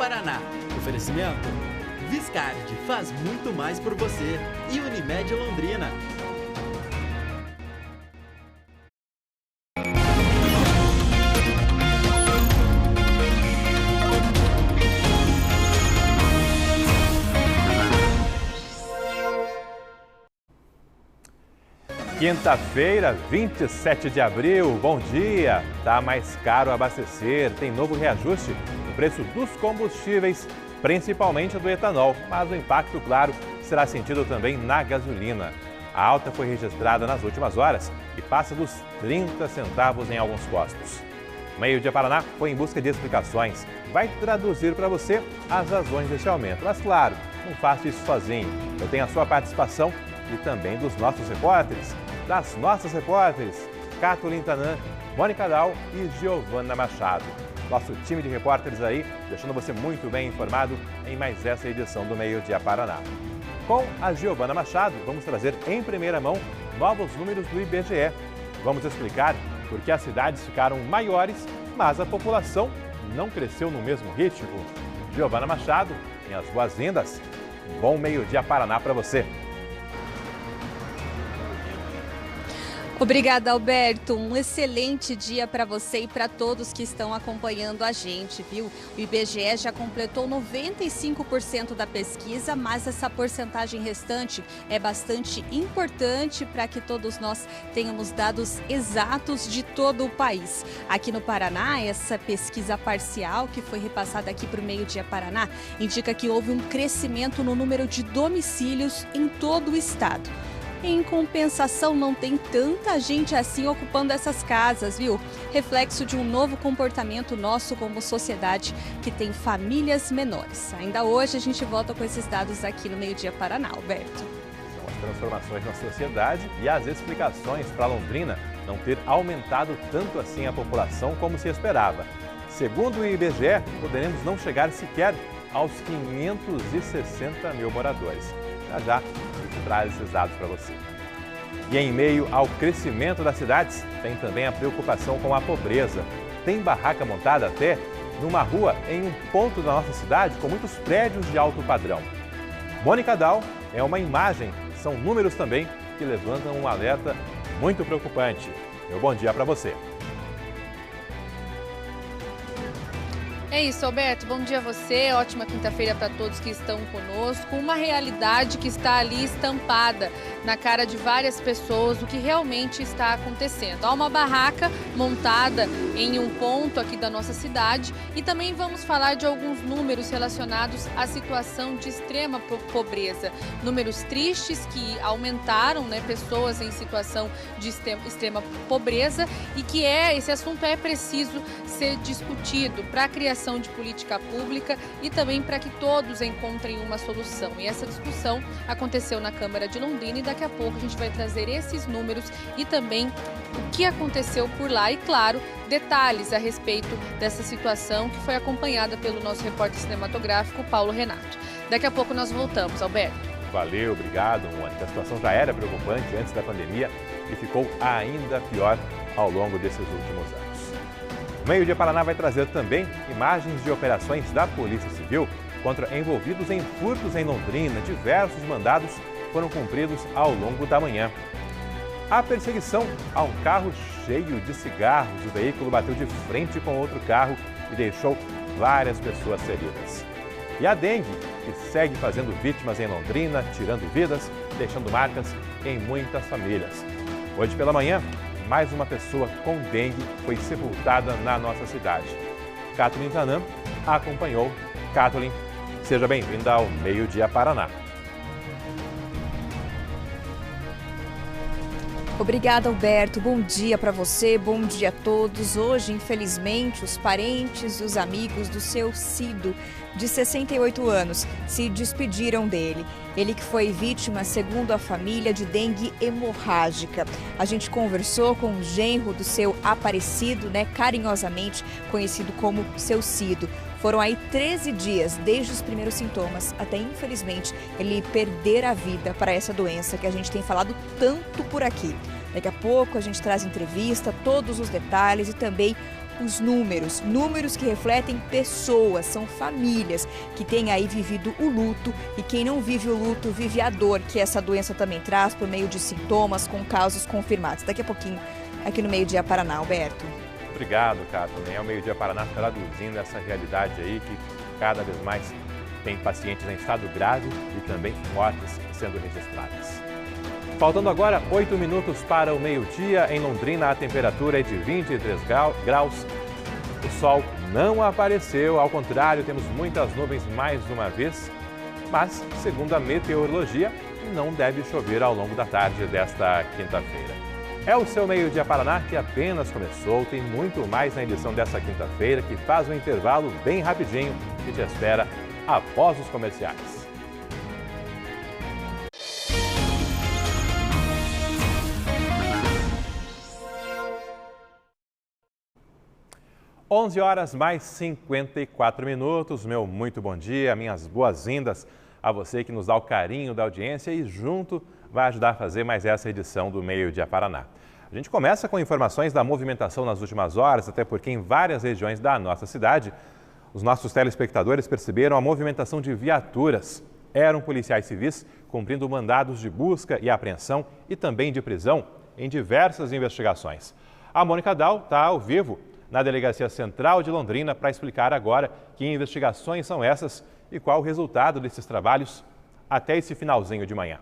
Paraná. Oferecimento? Viscard faz muito mais por você. E Unimed Londrina. Quinta-feira, 27 de abril, bom dia! Tá mais caro abastecer, tem novo reajuste no preço dos combustíveis, principalmente do etanol, mas o impacto, claro, será sentido também na gasolina. A alta foi registrada nas últimas horas e passa dos 30 centavos em alguns postos. O Meio Dia Paraná foi em busca de explicações, vai traduzir para você as razões deste aumento. Mas claro, não faço isso sozinho, eu tenho a sua participação e também dos nossos repórteres. Das nossas repórteres, Kathleen Tanan, Mônica Dal e Giovana Machado. Nosso time de repórteres aí, deixando você muito bem informado em mais essa edição do Meio Dia Paraná. Com a Giovana Machado, vamos trazer em primeira mão novos números do IBGE. Vamos explicar por que as cidades ficaram maiores, mas a população não cresceu no mesmo ritmo. Giovana Machado, minhas boas-vindas. Bom Meio Dia Paraná para você. Obrigada, Alberto. Um excelente dia para você e para todos que estão acompanhando a gente, viu? O IBGE já completou 95% da pesquisa, mas essa porcentagem restante é bastante importante para que todos nós tenhamos dados exatos de todo o país. Aqui no Paraná, essa pesquisa parcial que foi repassada aqui para o Meio Dia Paraná indica que houve um crescimento no número de domicílios em todo o estado. Em compensação, não tem tanta gente assim ocupando essas casas, viu? Reflexo de um novo comportamento nosso como sociedade que tem famílias menores. Ainda hoje a gente volta com esses dados aqui no Meio Dia Paraná, Alberto. São as transformações na sociedade e as explicações para Londrina não ter aumentado tanto assim a população como se esperava. Segundo o IBGE, poderemos não chegar sequer aos 560 mil moradores. Já a gente traz esses dados para você. E em meio ao crescimento das cidades, tem também a preocupação com a pobreza. Tem barraca montada até numa rua em um ponto da nossa cidade com muitos prédios de alto padrão. Mônica Dal é uma imagem, são números também que levantam um alerta muito preocupante. Meu bom dia para você. É isso, Alberto. Bom dia a você. Ótima quinta-feira para todos que estão conosco. Uma realidade que está ali estampada na cara de várias pessoas, o que realmente está acontecendo. Há uma barraca montada em um ponto aqui da nossa cidade e também vamos falar de alguns números relacionados à situação de extrema pobreza. Números tristes que aumentaram, pessoas em situação de extrema pobreza e que esse assunto é preciso ser discutido para a criação de política pública e também para que todos encontrem uma solução. E essa discussão aconteceu na Câmara de Londrina e daqui a pouco a gente vai trazer esses números e também o que aconteceu por lá e, claro, detalhes a respeito dessa situação que foi acompanhada pelo nosso repórter cinematográfico, Paulo Renato. Daqui a pouco nós voltamos, Alberto. Valeu, obrigado, Mônica. A situação já era preocupante antes da pandemia e ficou ainda pior ao longo desses últimos anos. O Meio Dia Paraná vai trazer também imagens de operações da Polícia Civil contra envolvidos em furtos em Londrina. Diversos mandados foram cumpridos ao longo da manhã. A perseguição a um carro cheio de cigarros. O veículo bateu de frente com outro carro e deixou várias pessoas feridas. E a dengue, que segue fazendo vítimas em Londrina, tirando vidas, deixando marcas em muitas famílias. Hoje pela manhã, mais uma pessoa com dengue foi sepultada na nossa cidade. Kathleen Tanan acompanhou. Kathleen, seja bem-vinda ao Meio Dia Paraná. Obrigada, Alberto. Bom dia para você, bom dia a todos. Hoje, infelizmente, os parentes e os amigos do seu Cido, de 68 anos, se despediram dele. Ele que foi vítima, segundo a família, de dengue hemorrágica. A gente conversou com o genro do seu Aparecido, carinhosamente conhecido como seu Cido. Foram aí 13 dias, desde os primeiros sintomas, até infelizmente ele perder a vida para essa doença que a gente tem falado tanto por aqui. Daqui a pouco a gente traz entrevista, todos os detalhes e também os números que refletem pessoas, são famílias que têm aí vivido o luto, e quem não vive o luto vive a dor que essa doença também traz por meio de sintomas com casos confirmados. Daqui a pouquinho, aqui no Meio Dia Paraná, Alberto. Obrigado, Kathleen. É o Meio Dia Paraná traduzindo essa realidade aí que cada vez mais tem pacientes em estado grave e também mortes sendo registradas. Faltando agora 8 minutos para o meio-dia, em Londrina a temperatura é de 23 graus. O sol não apareceu, ao contrário, temos muitas nuvens mais uma vez. Mas, segundo a meteorologia, não deve chover ao longo da tarde desta quinta-feira. É o seu Meio-Dia Paraná que apenas começou, tem muito mais na edição dessa quinta-feira, que faz um intervalo bem rapidinho e te espera após os comerciais. 11 horas mais 54 minutos, meu muito bom dia, minhas boas-vindas a você que nos dá o carinho da audiência e junto vai ajudar a fazer mais essa edição do Meio Dia Paraná. A gente começa com informações da movimentação nas últimas horas, até porque em várias regiões da nossa cidade, os nossos telespectadores perceberam a movimentação de viaturas. Eram policiais civis cumprindo mandados de busca e apreensão e também de prisão em diversas investigações. A Mônica Dal está ao vivo na Delegacia Central de Londrina para explicar agora que investigações são essas e qual o resultado desses trabalhos até esse finalzinho de manhã.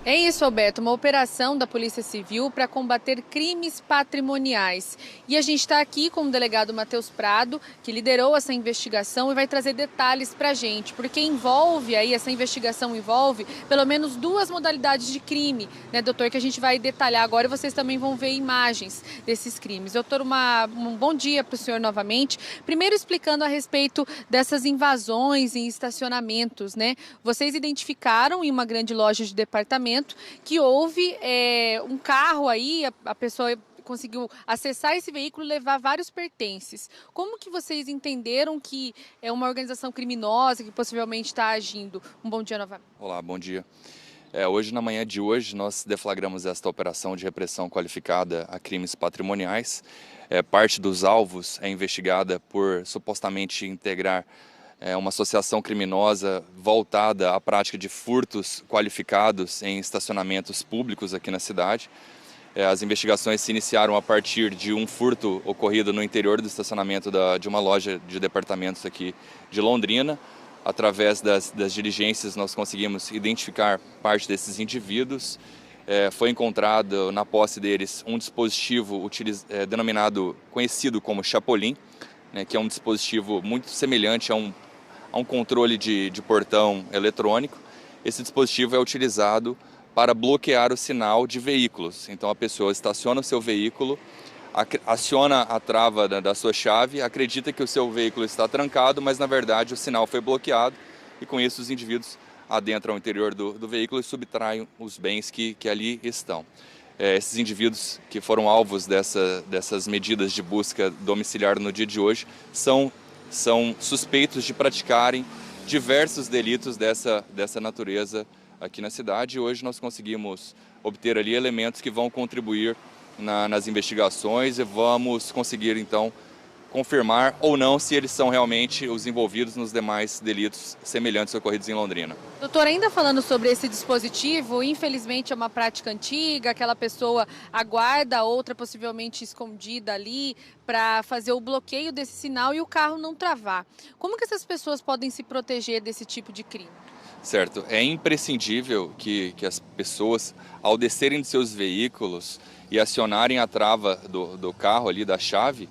É isso, Alberto, uma operação da Polícia Civil para combater crimes patrimoniais. E a gente está aqui com o delegado Matheus Prado, que liderou essa investigação e vai trazer detalhes para a gente, porque essa investigação envolve pelo menos 2 modalidades de crime, né, doutor, que a gente vai detalhar agora e vocês também vão ver imagens desses crimes. Doutor, um bom dia para o senhor novamente. Primeiro explicando a respeito dessas invasões em estacionamentos, né? Vocês identificaram em uma grande loja de departamento que houve um carro aí, a pessoa conseguiu acessar esse veículo e levar vários pertences. Como que vocês entenderam que é uma organização criminosa que possivelmente está agindo? Um bom dia novamente. Olá, bom dia. Hoje, na manhã de hoje, nós deflagramos esta operação de repressão qualificada a crimes patrimoniais. Parte dos alvos é investigada por supostamente integrar uma associação criminosa voltada à prática de furtos qualificados em estacionamentos públicos aqui na cidade. As investigações se iniciaram a partir de um furto ocorrido no interior do estacionamento de uma loja de departamentos aqui de Londrina. Através das diligências nós conseguimos identificar parte desses indivíduos. Foi encontrado na posse deles um dispositivo conhecido como Chapolin, né, que é um dispositivo muito semelhante a um controle de portão eletrônico. Esse dispositivo é utilizado para bloquear o sinal de veículos. Então a pessoa estaciona o seu veículo, aciona a trava da sua chave, acredita que o seu veículo está trancado, mas na verdade o sinal foi bloqueado e com isso os indivíduos adentram o interior do veículo e subtraem os bens que ali estão. Esses indivíduos que foram alvos dessas medidas de busca domiciliar no dia de hoje são suspeitos de praticarem diversos delitos dessa natureza aqui na cidade. E hoje nós conseguimos obter ali elementos que vão contribuir nas investigações e vamos conseguir então confirmar ou não se eles são realmente os envolvidos nos demais delitos semelhantes ocorridos em Londrina. Doutor, ainda falando sobre esse dispositivo, infelizmente é uma prática antiga, aquela pessoa aguarda a outra possivelmente escondida ali para fazer o bloqueio desse sinal e o carro não travar. Como que essas pessoas podem se proteger desse tipo de crime? Certo, é imprescindível que as pessoas, ao descerem de seus veículos e acionarem a trava do carro ali, da chave,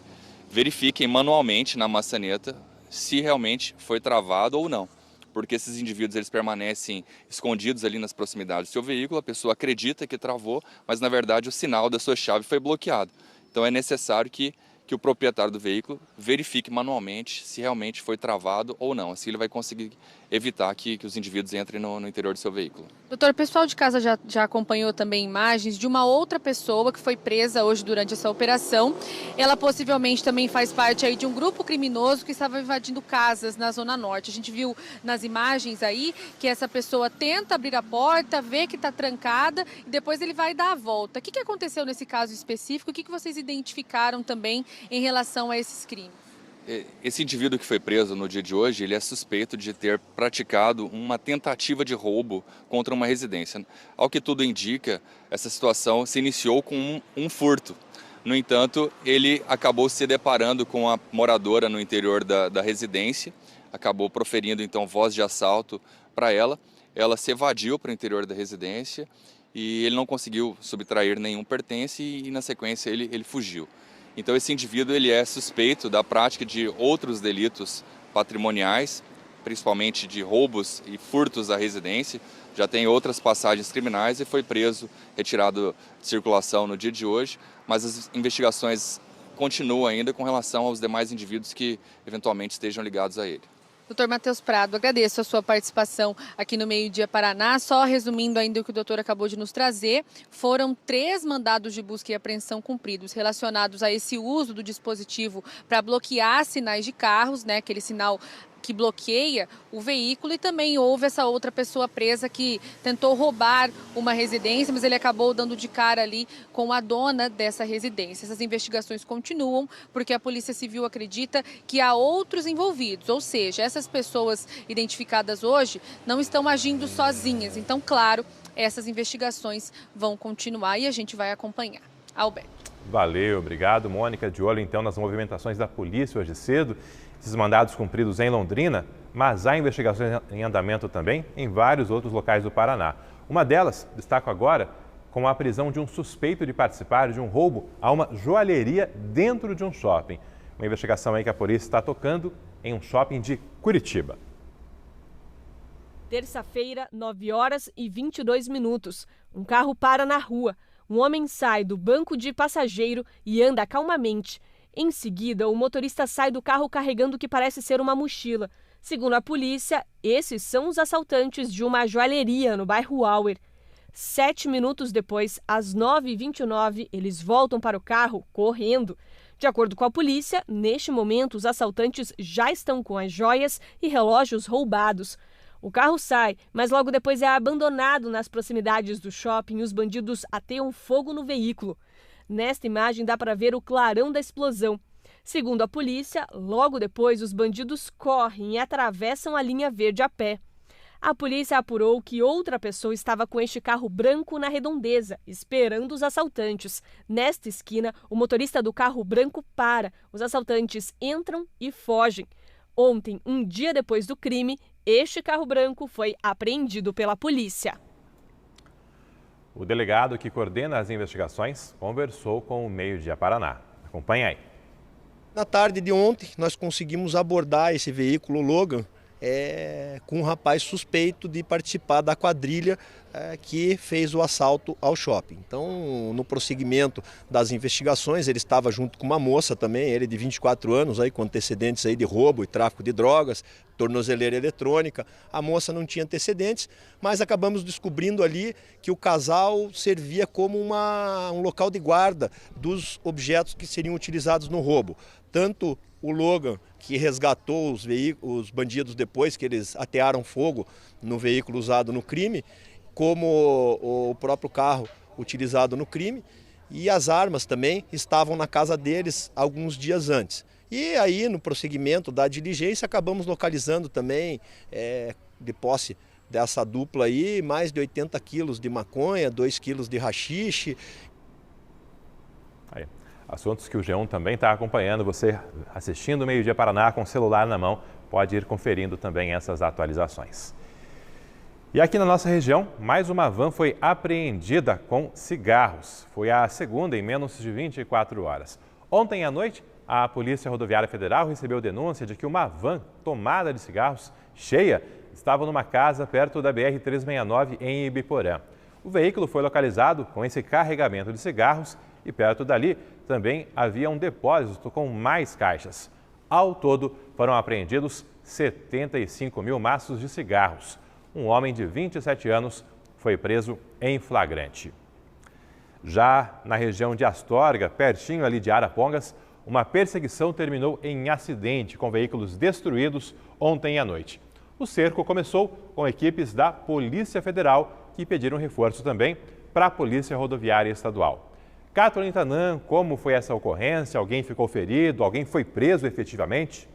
verifiquem manualmente na maçaneta se realmente foi travado ou não. Porque esses indivíduos eles permanecem escondidos ali nas proximidades do seu veículo, a pessoa acredita que travou, mas na verdade o sinal da sua chave foi bloqueado. Então é necessário que o proprietário do veículo verifique manualmente se realmente foi travado ou não. Assim ele vai conseguir evitar que os indivíduos entrem no interior do seu veículo. Doutor, o pessoal de casa já acompanhou também imagens de uma outra pessoa que foi presa hoje durante essa operação. Ela possivelmente também faz parte aí de um grupo criminoso que estava invadindo casas na Zona Norte. A gente viu nas imagens aí que essa pessoa tenta abrir a porta, vê que está trancada e depois ele vai dar a volta. O que aconteceu nesse caso específico? O que vocês identificaram também em relação a esses crimes? Esse indivíduo que foi preso no dia de hoje, ele é suspeito de ter praticado uma tentativa de roubo contra uma residência. Ao que tudo indica, essa situação se iniciou com um furto. No entanto, ele acabou se deparando com a moradora no interior da residência, acabou proferindo então voz de assalto para ela. Ela se evadiu para o interior da residência e ele não conseguiu subtrair nenhum pertence e na sequência ele fugiu. Então esse indivíduo ele é suspeito da prática de outros delitos patrimoniais, principalmente de roubos e furtos à residência. Já tem outras passagens criminais e foi preso, retirado de circulação no dia de hoje, mas as investigações continuam ainda com relação aos demais indivíduos que eventualmente estejam ligados a ele. Doutor Matheus Prado, agradeço a sua participação aqui no Meio Dia Paraná. Só resumindo ainda o que o doutor acabou de nos trazer, foram 3 mandados de busca e apreensão cumpridos relacionados a esse uso do dispositivo para bloquear sinais de carros, né, aquele sinal que bloqueia o veículo, e também houve essa outra pessoa presa que tentou roubar uma residência, mas ele acabou dando de cara ali com a dona dessa residência. Essas investigações continuam porque a Polícia Civil acredita que há outros envolvidos, ou seja, essas pessoas identificadas hoje não estão agindo sozinhas. Então, claro, essas investigações vão continuar e a gente vai acompanhar. Alberto. Valeu, obrigado, Mônica. De olho então nas movimentações da polícia hoje cedo. Esses mandados cumpridos em Londrina, mas há investigações em andamento também em vários outros locais do Paraná. Uma delas, destaco agora, com a prisão de um suspeito de participar de um roubo a uma joalheria dentro de um shopping. Uma investigação aí que a polícia está tocando em um shopping de Curitiba. Terça-feira, 9h22. Um carro para na rua. Um homem sai do banco de passageiro e anda calmamente. Em seguida, o motorista sai do carro carregando o que parece ser uma mochila. Segundo a polícia, esses são os assaltantes de uma joalheria no bairro Auer. 7 minutos depois, às 9h29, eles voltam para o carro correndo. De acordo com a polícia, neste momento, os assaltantes já estão com as joias e relógios roubados. O carro sai, mas logo depois é abandonado nas proximidades do shopping e os bandidos ateam fogo no veículo. Nesta imagem dá para ver o clarão da explosão. Segundo a polícia, logo depois os bandidos correm e atravessam a linha verde a pé. A polícia apurou que outra pessoa estava com este carro branco na Redondeza, esperando os assaltantes. Nesta esquina, o motorista do carro branco para. Os assaltantes entram e fogem. Ontem, um dia depois do crime, este carro branco foi apreendido pela polícia. O delegado que coordena as investigações conversou com o Meio Dia Paraná. Acompanhe aí. Na tarde de ontem, nós conseguimos abordar esse veículo Logan com um rapaz suspeito de participar da quadrilha que fez o assalto ao shopping. Então, no prosseguimento das investigações, ele estava junto com uma moça também, ele de 24 anos, aí, com antecedentes aí de roubo e tráfico de drogas, tornozeleira eletrônica. A moça não tinha antecedentes, mas acabamos descobrindo ali que o casal servia como um local de guarda dos objetos que seriam utilizados no roubo. Tanto o Logan, que resgatou os bandidos depois que eles atearam fogo no veículo usado no crime, como o próprio carro utilizado no crime, e as armas também estavam na casa deles alguns dias antes. E aí, no prosseguimento da diligência, acabamos localizando também, de posse dessa dupla aí, mais de 80 quilos de maconha, 2 quilos de haxixe. Aí. Assuntos que o G1 também está acompanhando. Você assistindo o Meio Dia Paraná com o celular na mão, pode ir conferindo também essas atualizações. E aqui na nossa região, mais uma van foi apreendida com cigarros. Foi a segunda em menos de 24 horas. Ontem à noite, a Polícia Rodoviária Federal recebeu denúncia de que uma van tomada de cigarros, cheia, estava numa casa perto da BR-369 em Ibiporã. O veículo foi localizado com esse carregamento de cigarros e perto dali também havia um depósito com mais caixas. Ao todo, foram apreendidos 75 mil maços de cigarros. Um homem de 27 anos foi preso em flagrante. Já na região de Astorga, pertinho ali de Arapongas, uma perseguição terminou em acidente com veículos destruídos ontem à noite. O cerco começou com equipes da Polícia Federal que pediram reforço também para a Polícia Rodoviária Estadual. Kathleen Tanan, como foi essa ocorrência? Alguém ficou ferido? Alguém foi preso efetivamente?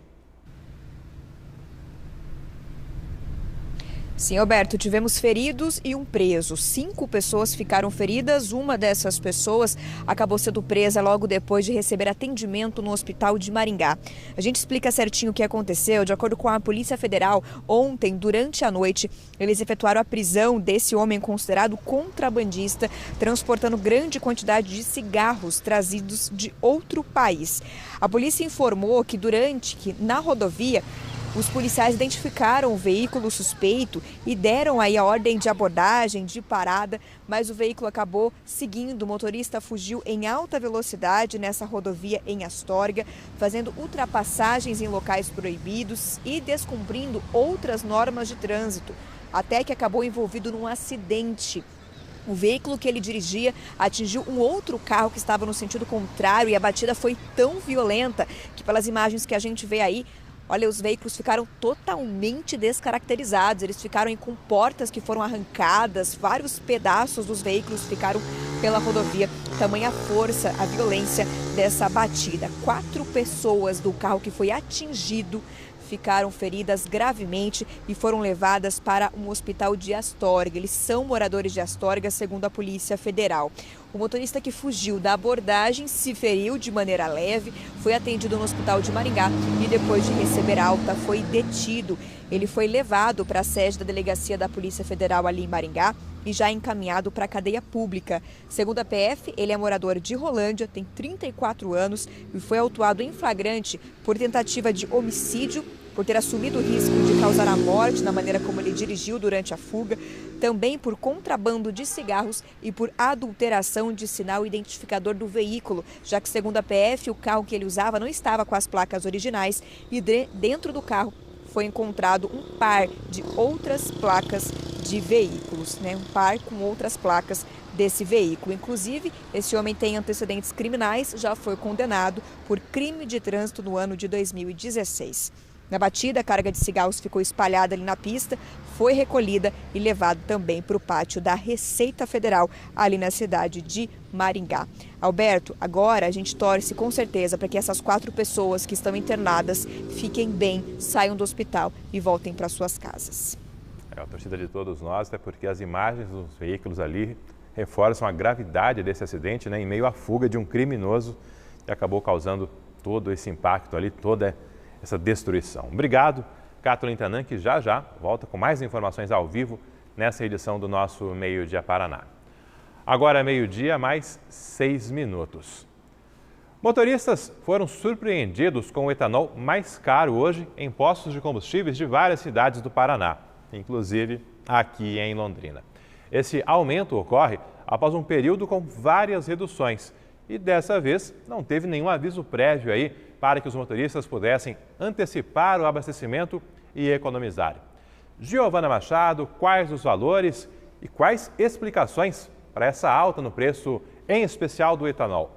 Sim, Alberto, tivemos feridos e um preso. 5 pessoas ficaram feridas. Uma dessas pessoas acabou sendo presa logo depois de receber atendimento no hospital de Maringá. A gente explica certinho o que aconteceu. De acordo com a Polícia Federal, ontem, durante a noite, eles efetuaram a prisão desse homem considerado contrabandista, transportando grande quantidade de cigarros trazidos de outro país. A polícia informou que na rodovia, os policiais identificaram o veículo suspeito e deram aí a ordem de abordagem, de parada, mas o veículo acabou seguindo. O motorista fugiu em alta velocidade nessa rodovia em Astorga, fazendo ultrapassagens em locais proibidos e descumprindo outras normas de trânsito, até que acabou envolvido num acidente. O veículo que ele dirigia atingiu um outro carro que estava no sentido contrário e a batida foi tão violenta que, pelas imagens que a gente vê aí, olha, os veículos ficaram totalmente descaracterizados, eles ficaram com portas que foram arrancadas, vários pedaços dos veículos ficaram pela rodovia. Tamanha força, a violência dessa batida. 4 pessoas do carro que foi atingido ficaram feridas gravemente e foram levadas para um hospital de Astorga. Eles são moradores de Astorga, segundo a Polícia Federal. O motorista que fugiu da abordagem se feriu de maneira leve, foi atendido no hospital de Maringá e depois de receber alta foi detido. Ele foi levado para a sede da delegacia da Polícia Federal ali em Maringá e já encaminhado para a cadeia pública. Segundo a PF, ele é morador de Rolândia, tem 34 anos e foi autuado em flagrante por tentativa de homicídio, por ter assumido o risco de causar a morte na maneira como ele dirigiu durante a fuga, também por contrabando de cigarros e por adulteração de sinal identificador do veículo, já que, segundo a PF, o carro que ele usava não estava com as placas originais e dentro do carro foi encontrado um par de outras placas de veículos, um par com outras placas desse veículo. Inclusive, esse homem tem antecedentes criminais, já foi condenado por crime de trânsito no ano de 2016. Na batida, a carga de cigarros ficou espalhada ali na pista, foi recolhida e levada também para o pátio da Receita Federal, ali na cidade de Maringá. Alberto, agora a gente torce com certeza para que essas 4 pessoas que estão internadas fiquem bem, saiam do hospital e voltem para suas casas. É a torcida de todos nós, até porque as imagens dos veículos ali reforçam a gravidade desse acidente, em meio à fuga de um criminoso que acabou causando todo esse impacto ali, toda essa destruição. Obrigado, Kathleen Tanan, que já volta com mais informações ao vivo nessa edição do nosso Meio Dia Paraná. Agora é meio-dia, mais 6 minutos. Motoristas foram surpreendidos com o etanol mais caro hoje em postos de combustíveis de várias cidades do Paraná, inclusive aqui em Londrina. Esse aumento ocorre após um período com várias reduções e dessa vez não teve nenhum aviso prévio aí para que os motoristas pudessem antecipar o abastecimento e economizar. Giovana Machado, quais os valores e quais explicações para essa alta no preço, em especial do etanol?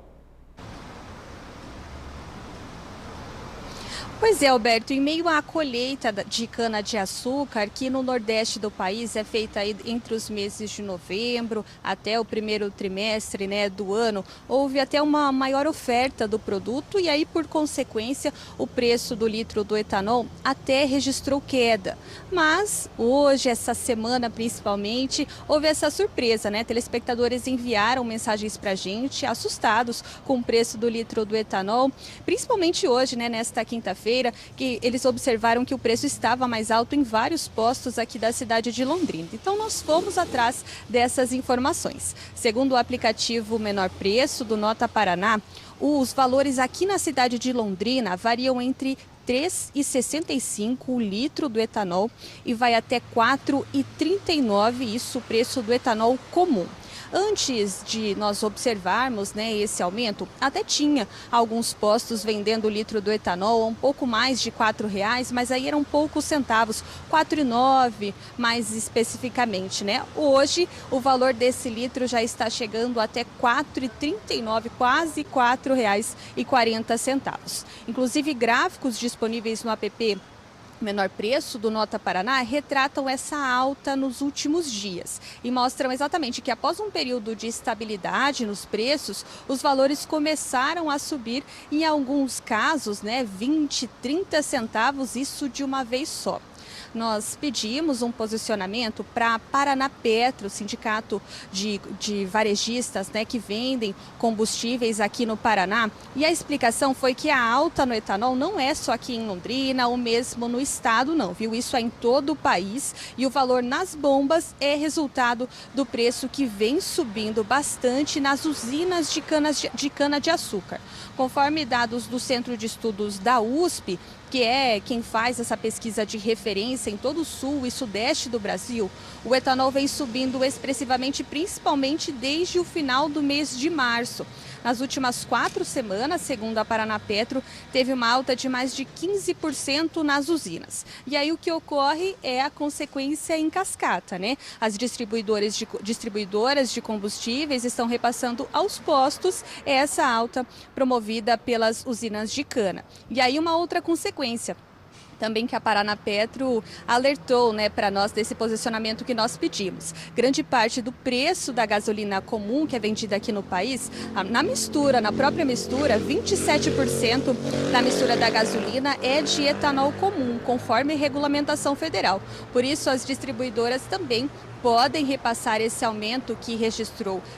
Pois é, Alberto, em meio à colheita de cana-de-açúcar, que no nordeste do país é feita aí entre os meses de novembro até o primeiro trimestre do ano, houve até uma maior oferta do produto e aí, por consequência, o preço do litro do etanol até registrou queda. Mas hoje, essa semana principalmente, houve essa surpresa, Telespectadores enviaram mensagens para a gente, assustados com o preço do litro do etanol, principalmente hoje, nesta quinta-feira, que eles observaram que o preço estava mais alto em vários postos aqui da cidade de Londrina. Então, nós fomos atrás dessas informações. Segundo o aplicativo Menor Preço do Nota Paraná, os valores aqui na cidade de Londrina variam entre R$ 3,65 o litro do etanol e vai até R$ 4,39, isso o preço do etanol comum. Antes de nós observarmos, né, esse aumento, até tinha alguns postos vendendo o litro do etanol a um pouco mais de R$4, mas aí eram poucos centavos, R$ 4,9 mais especificamente, né? Hoje o valor desse litro já está chegando até R$ 4,39, quase R$ 4,40. Inclusive, gráficos disponíveis no app Menor Preço do Nota Paraná retratam essa alta nos últimos dias e mostram exatamente que após um período de estabilidade nos preços, os valores começaram a subir, em alguns casos, né, 20, 30 centavos, isso de uma vez só. Nós pedimos um posicionamento para a Paraná Petro, sindicato de varejistas, né, que vendem combustíveis aqui no Paraná. E a explicação foi que a alta no etanol não é só aqui em Londrina ou mesmo no estado, não, viu? Isso é em todo o país e o valor nas bombas é resultado do preço que vem subindo bastante nas usinas de cana-de-açúcar. Conforme dados do Centro de Estudos da USP, que é quem faz essa pesquisa de referência em todo o sul e sudeste do Brasil, o etanol vem subindo expressivamente, principalmente desde o final do mês de março. Nas últimas 4 semanas, segundo a Paraná Petro, teve uma alta de mais de 15% nas usinas. E aí o que ocorre é a consequência em cascata, né? As distribuidoras de combustíveis estão repassando aos postos essa alta promovida pelas usinas de cana. E aí uma outra consequência também que a Paraná Petro alertou, né, para nós desse posicionamento que nós pedimos. Grande parte do preço da gasolina comum que é vendida aqui no país, na própria mistura, 27% da mistura da gasolina é de etanol comum, conforme regulamentação federal. Por isso, as distribuidoras também podem repassar esse aumento que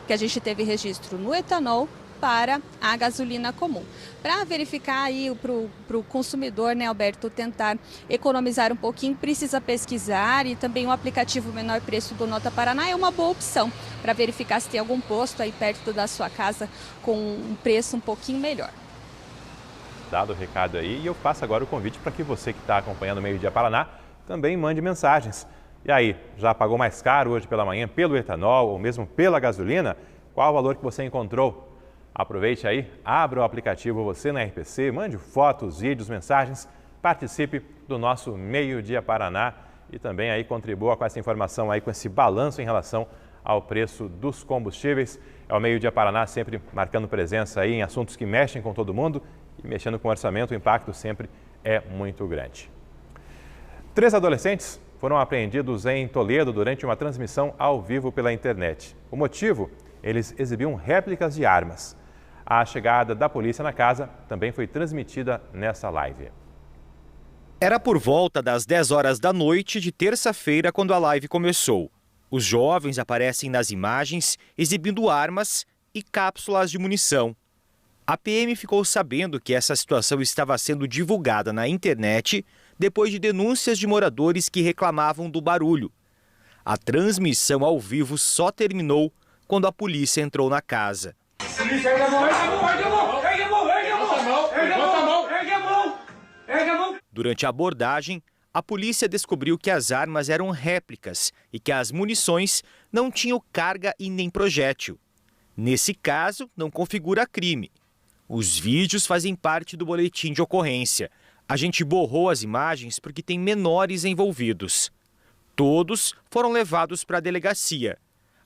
a gente teve registro no etanol para a gasolina comum. Para verificar aí para o consumidor, né, Alberto, tentar economizar um pouquinho, precisa pesquisar e também o aplicativo Menor Preço do Nota Paraná é uma boa opção para verificar se tem algum posto aí perto da sua casa com um preço um pouquinho melhor. Dado o recado aí, e eu faço agora o convite para que você que está acompanhando o Meio Dia Paraná também mande mensagens. E aí, já pagou mais caro hoje pela manhã pelo etanol ou mesmo pela gasolina? Qual o valor que você encontrou? Aproveite aí, abra o aplicativo Você na RPC, mande fotos, vídeos, mensagens, participe do nosso Meio Dia Paraná e também aí contribua com essa informação aí, com esse balanço em relação ao preço dos combustíveis. É o Meio Dia Paraná sempre marcando presença aí em assuntos que mexem com todo mundo e mexendo com o orçamento, o impacto sempre é muito grande. 3 adolescentes foram apreendidos em Toledo durante uma transmissão ao vivo pela internet. O motivo? Eles exibiam réplicas de armas. A chegada da polícia na casa também foi transmitida nessa live. Era por volta das 10 horas da noite de terça-feira quando a live começou. Os jovens aparecem nas imagens exibindo armas e cápsulas de munição. A PM ficou sabendo que essa situação estava sendo divulgada na internet depois de denúncias de moradores que reclamavam do barulho. A transmissão ao vivo só terminou quando a polícia entrou na casa. Durante a abordagem, a polícia descobriu que as armas eram réplicas e que as munições não tinham carga e nem projétil. Nesse caso, não configura crime. Os vídeos fazem parte do boletim de ocorrência. A gente borrou as imagens porque tem menores envolvidos. Todos foram levados para a delegacia.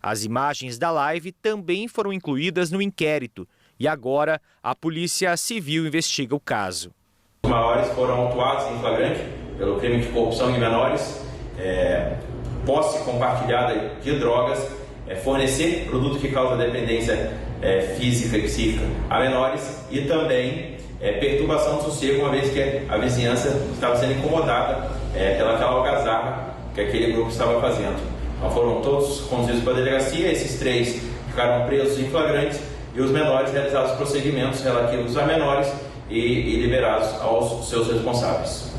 As imagens da live também foram incluídas no inquérito e agora a Polícia Civil investiga o caso. Os maiores foram autuados em flagrante pelo crime de corrupção de menores, posse compartilhada de drogas, fornecer produto que causa dependência física e psíquica a menores e também perturbação do sossego, uma vez que a vizinhança estava sendo incomodada pelaquela algazarra que aquele grupo estava fazendo. Então, foram todos conduzidos para a delegacia, esses 3 ficaram presos em flagrante e os menores realizaram os procedimentos relativos a menores e liberados aos seus responsáveis.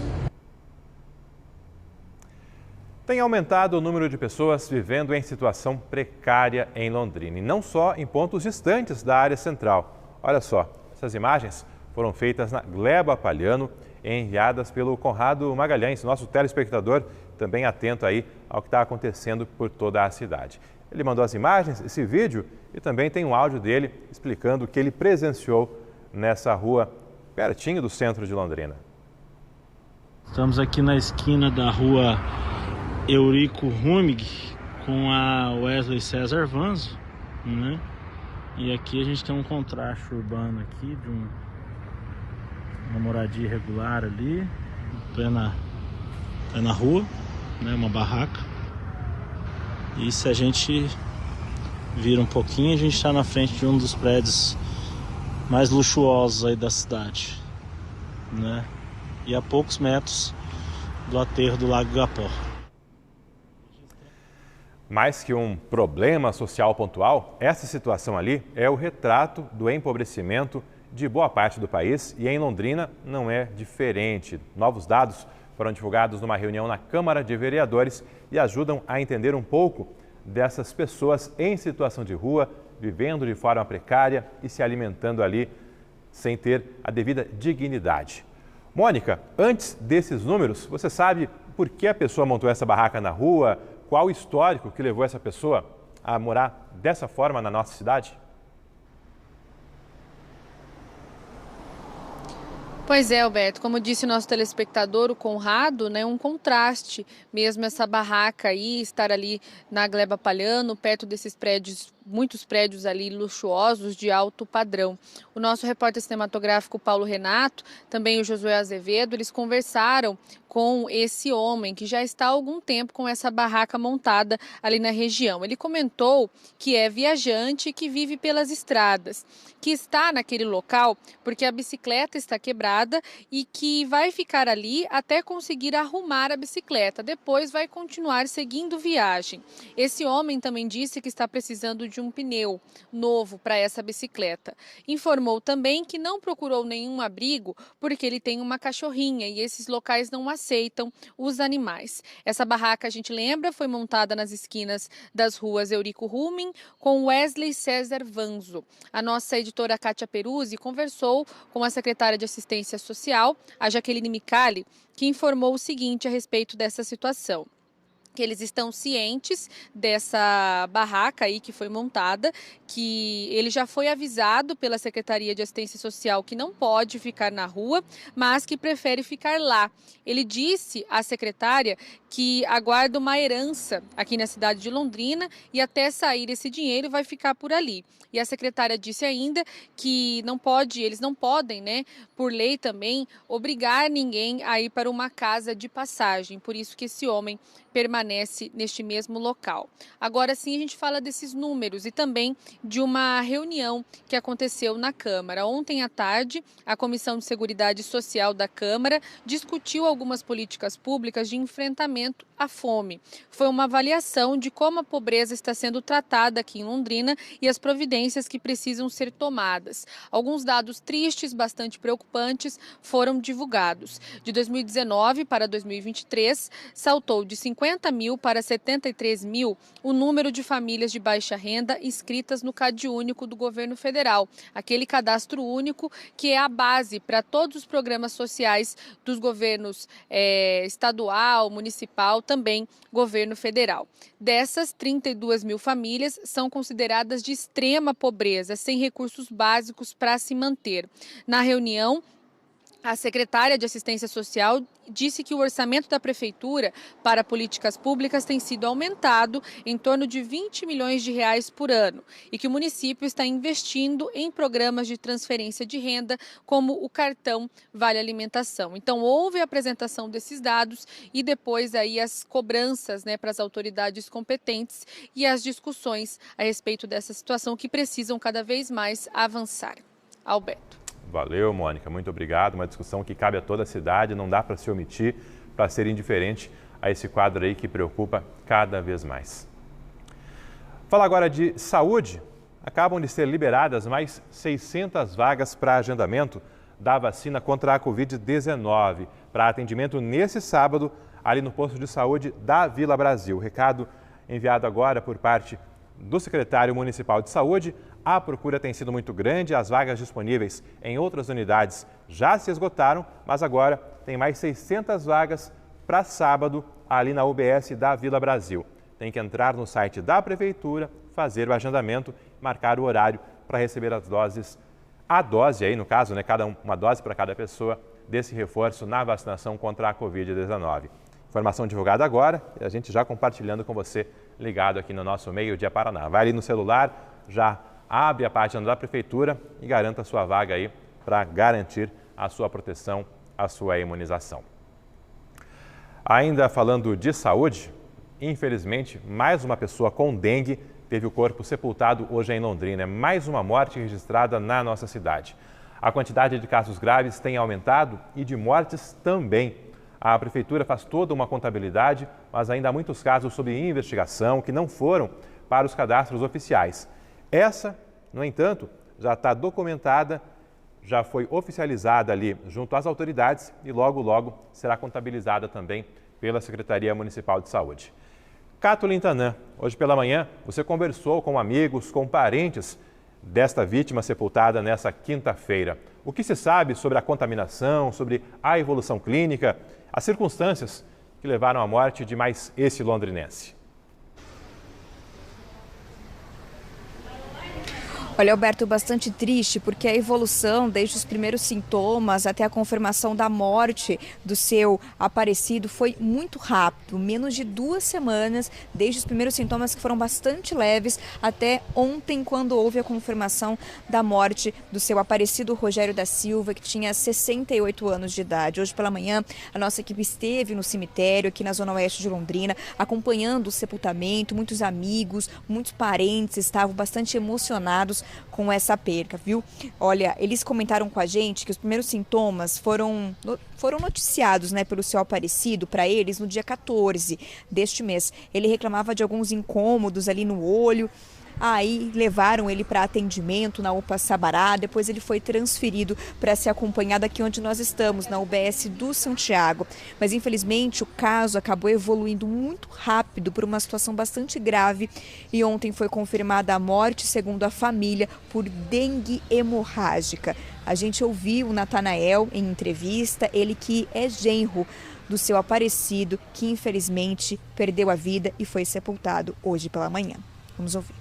Tem aumentado o número de pessoas vivendo em situação precária em Londrina, e não só em pontos distantes da área central. Olha só, essas imagens foram feitas na Gleba Palhano, enviadas pelo Conrado Magalhães, nosso telespectador, também atento aí ao que está acontecendo por toda a cidade. Ele mandou as imagens, esse vídeo, e também tem um áudio dele explicando o que ele presenciou nessa rua pertinho do centro de Londrina. Estamos aqui na esquina da rua Eurico Rumig com a Wesley César Vanzo, né? E aqui a gente tem um contraste urbano aqui de uma moradia irregular ali, plena rua, né? Uma barraca. E se a gente vira um pouquinho, a gente está na frente de um dos prédios mais luxuosos aí da cidade, né? E a poucos metros do aterro do Lago Igapó. Mais que um problema social pontual, essa situação ali é o retrato do empobrecimento de boa parte do país e em Londrina não é diferente. Novos dados foram divulgados numa reunião na Câmara de Vereadores e ajudam a entender um pouco dessas pessoas em situação de rua, vivendo de forma precária e se alimentando ali sem ter a devida dignidade. Mônica, antes desses números, você sabe por que a pessoa montou essa barraca na rua? Qual o histórico que levou essa pessoa a morar dessa forma na nossa cidade? Pois é, Alberto, como disse o nosso telespectador, o Conrado, né, um contraste mesmo essa barraca aí, estar ali na Gleba Palhano, perto desses prédios, muitos prédios ali luxuosos de alto padrão. O nosso repórter cinematográfico Paulo Renato, também o Josué Azevedo, eles conversaram com esse homem que já está há algum tempo com essa barraca montada ali na região. Ele comentou que é viajante, que vive pelas estradas, que está naquele local porque a bicicleta está quebrada e que vai ficar ali até conseguir arrumar a bicicleta. Depois vai continuar seguindo viagem. Esse homem também disse que está precisando de um pneu novo para essa bicicleta. Informou também que não procurou nenhum abrigo porque ele tem uma cachorrinha e esses locais não aceitam os animais. Essa barraca, a gente lembra, foi montada nas esquinas das ruas Eurico Rumig com Wesley César Vanzo. A nossa editora Kátia Peruzzi conversou com a secretária de Assistência Social, a Jaqueline Micali, que informou o seguinte a respeito dessa situação. Que eles estão cientes dessa barraca aí que foi montada, que ele já foi avisado pela Secretaria de Assistência Social que não pode ficar na rua, mas que prefere ficar lá. Ele disse à secretária que aguarda uma herança aqui na cidade de Londrina e até sair esse dinheiro vai ficar por ali. E a secretária disse ainda que eles não podem, né, por lei também, obrigar ninguém a ir para uma casa de passagem. Por isso que esse homem permanece neste mesmo local. Agora sim a gente fala desses números e também de uma reunião que aconteceu na Câmara. Ontem à tarde, a Comissão de Seguridade Social da Câmara discutiu algumas políticas públicas de enfrentamento à fome. Foi uma avaliação de como a pobreza está sendo tratada aqui em Londrina e as providências que precisam ser tomadas. Alguns dados tristes, bastante preocupantes, foram divulgados. De 2019 para 2023, saltou de 50 mil para 73 mil o número de famílias de baixa renda inscritas no CadÚnico do governo federal, aquele cadastro único que é a base para todos os programas sociais dos governos estadual, municipal, também governo federal. Dessas, 32 mil famílias são consideradas de extrema pobreza, sem recursos básicos para se manter. Na reunião, a secretária de Assistência Social disse que o orçamento da Prefeitura para políticas públicas tem sido aumentado em torno de 20 milhões de reais por ano e que o município está investindo em programas de transferência de renda, como o cartão Vale Alimentação. Então, houve a apresentação desses dados e depois aí as cobranças, né, para as autoridades competentes e as discussões a respeito dessa situação que precisam cada vez mais avançar. Alberto. Valeu, Mônica, muito obrigado. Uma discussão que cabe a toda a cidade, não dá para se omitir, para ser indiferente a esse quadro aí que preocupa cada vez mais. Fala agora de saúde. Acabam de ser liberadas mais 600 vagas para agendamento da vacina contra a Covid-19, para atendimento nesse sábado, ali no posto de saúde da Vila Brasil. O recado enviado agora por parte do secretário municipal de saúde. A procura tem sido muito grande, as vagas disponíveis em outras unidades já se esgotaram, mas agora tem mais 600 vagas para sábado ali na UBS da Vila Brasil. tem que entrar no site da Prefeitura, fazer o agendamento, marcar o horário para receber as doses, a dose aí, no caso, né, uma dose para cada pessoa desse reforço na vacinação contra a Covid-19. Informação divulgada agora e a gente já compartilhando com você ligado aqui no nosso Meio Dia Paraná. Vai ali no celular, já abre a página da Prefeitura e garanta a sua vaga aí para garantir a sua proteção, a sua imunização. Ainda falando de saúde, infelizmente, mais uma pessoa com dengue teve o corpo sepultado hoje em Londrina. É mais uma morte registrada na nossa cidade. A quantidade de casos graves tem aumentado e de mortes também. A Prefeitura faz toda uma contabilidade, mas ainda há muitos casos sob investigação que não foram para os cadastros oficiais. Essa, no entanto, já está documentada, já foi oficializada ali junto às autoridades e logo, logo será contabilizada também pela Secretaria Municipal de Saúde. Cato Lintanã, hoje pela manhã você conversou com amigos, com parentes desta vítima sepultada nessa quinta-feira. O que se sabe sobre a contaminação, sobre a evolução clínica, as circunstâncias que levaram à morte de mais esse londrinense? Olha, Alberto, bastante triste porque a evolução, desde os primeiros sintomas até a confirmação da morte do seu aparecido, foi muito rápido. Menos de 2 semanas, desde os primeiros sintomas que foram bastante leves, até ontem, quando houve a confirmação da morte do seu aparecido Rogério da Silva, que tinha 68 anos de idade. Hoje pela manhã, a nossa equipe esteve no cemitério, aqui na Zona Oeste de Londrina, acompanhando o sepultamento. Muitos amigos, muitos parentes estavam bastante emocionados com essa perca, viu? Olha, eles comentaram com a gente que os primeiros sintomas foram noticiados, né, pelo seu aparecido para eles no dia 14 deste mês. Ele reclamava de alguns incômodos ali no olho. Aí levaram ele para atendimento na UPA Sabará, depois ele foi transferido para ser acompanhado aqui onde nós estamos, na UBS do Santiago. Mas infelizmente o caso acabou evoluindo muito rápido por uma situação bastante grave e ontem foi confirmada a morte, segundo a família, por dengue hemorrágica. A gente ouviu o Natanael em entrevista, ele que é genro do seu aparecido, que infelizmente perdeu a vida e foi sepultado hoje pela manhã. Vamos ouvir.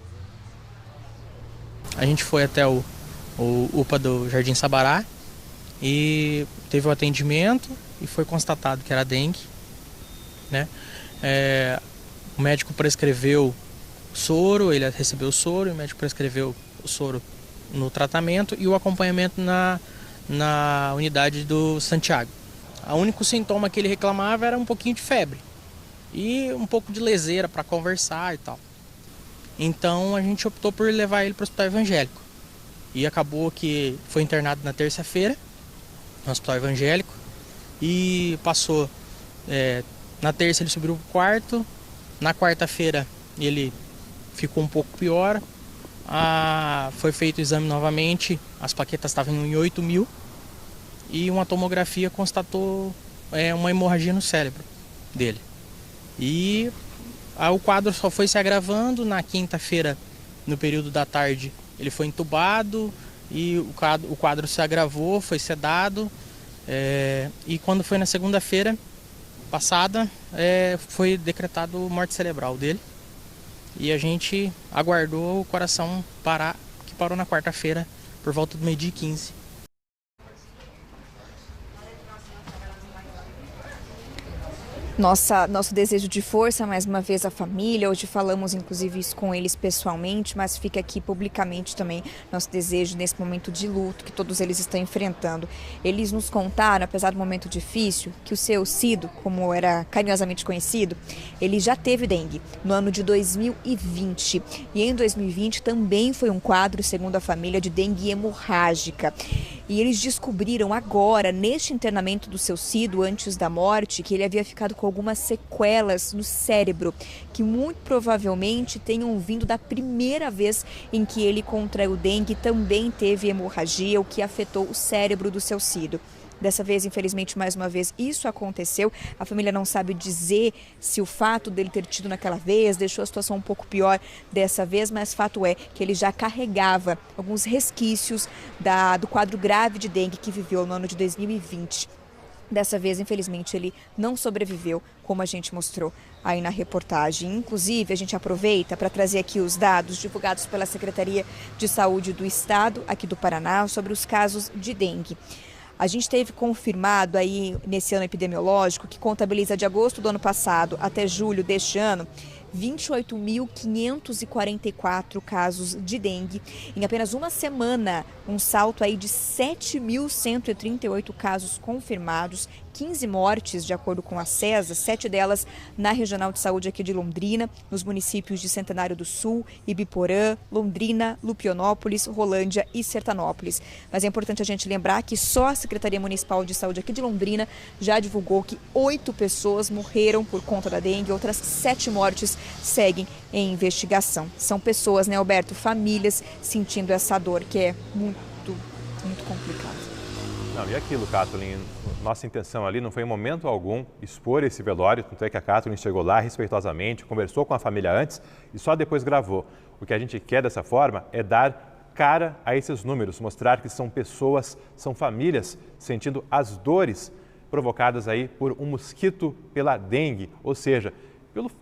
A gente foi até o UPA do Jardim Sabará e teve o atendimento e foi constatado que era dengue, né? O médico prescreveu soro, ele recebeu o soro, o médico prescreveu o soro no tratamento e o acompanhamento na unidade do Santiago. O único sintoma que ele reclamava era um pouquinho de febre e um pouco de leseira para conversar e tal. Então a gente optou por levar ele para o Hospital Evangélico. E acabou que foi internado na terça-feira, no Hospital Evangélico. E passou, na terça ele subiu para o quarto, na quarta-feira ele ficou um pouco pior. Foi feito o exame novamente, as plaquetas estavam em 8.000. E uma tomografia constatou uma hemorragia no cérebro dele. E o quadro só foi se agravando. Na quinta-feira, no período da tarde, ele foi entubado e o quadro se agravou, foi sedado. E quando foi na segunda-feira passada, foi decretado morte cerebral dele. E a gente aguardou o coração parar, que parou na quarta-feira, por volta do 12h15. Nosso desejo de força, mais uma vez, à família. Hoje falamos, inclusive, isso com eles pessoalmente, mas fica aqui publicamente também nosso desejo nesse momento de luto que todos eles estão enfrentando. Eles nos contaram, apesar do momento difícil, que o seu Cido, como era carinhosamente conhecido, ele já teve dengue no ano de 2020. E em 2020 também foi um quadro, segundo a família, de dengue hemorrágica. E eles descobriram agora, neste internamento do seu Cido, antes da morte, que ele havia ficado com algumas sequelas no cérebro, que muito provavelmente tenham vindo da primeira vez em que ele contraiu dengue, também teve hemorragia, o que afetou o cérebro do seu Cido. Dessa vez, infelizmente, mais uma vez, isso aconteceu. A família não sabe dizer se o fato dele ter tido naquela vez deixou a situação um pouco pior dessa vez, mas fato é que ele já carregava alguns resquícios do quadro grave de dengue que viveu no ano de 2020. Dessa vez, infelizmente, ele não sobreviveu, como a gente mostrou aí na reportagem. Inclusive, a gente aproveita para trazer aqui os dados divulgados pela Secretaria de Saúde do Estado, aqui do Paraná, sobre os casos de dengue. A gente teve confirmado aí nesse ano epidemiológico, que contabiliza de agosto do ano passado até julho deste ano, 28.544 casos de dengue. Em apenas uma semana, um salto aí de 7.138 casos confirmados, 15 mortes, de acordo com a CESA, 7 delas na Regional de Saúde aqui de Londrina, nos municípios de Centenário do Sul, Ibiporã, Londrina, Lupionópolis, Rolândia e Sertanópolis. Mas é importante a gente lembrar que só a Secretaria Municipal de Saúde aqui de Londrina já divulgou que 8 pessoas morreram por conta da dengue, outras 7 mortes seguem em investigação. São pessoas, né, Alberto, famílias sentindo essa dor que é muito complicada. Não, e aquilo, Kathleen, nossa intenção ali não foi em momento algum expor esse velório, tanto é que a Kathleen chegou lá respeitosamente, conversou com a família antes e só depois gravou. O que a gente quer dessa forma é dar cara a esses números, mostrar que são pessoas, são famílias sentindo as dores provocadas aí por um mosquito pela dengue, ou seja,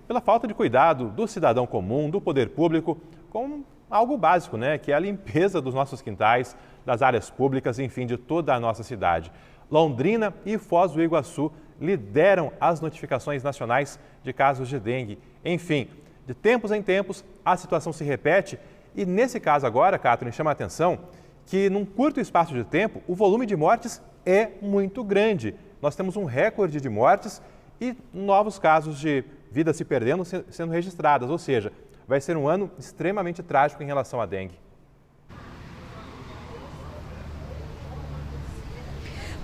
pela falta de cuidado do cidadão comum, do poder público, com algo básico, né, que é a limpeza dos nossos quintais, das áreas públicas, enfim, de toda a nossa cidade. Londrina e Foz do Iguaçu lideram as notificações nacionais de casos de dengue. Enfim, de tempos em tempos, a situação se repete e nesse caso agora, Kathleen, chama a atenção que num curto espaço de tempo, o volume de mortes é muito grande. Nós temos um recorde de mortes e novos casos de vidas se perdendo sendo registradas, ou seja, vai ser um ano extremamente trágico em relação à dengue.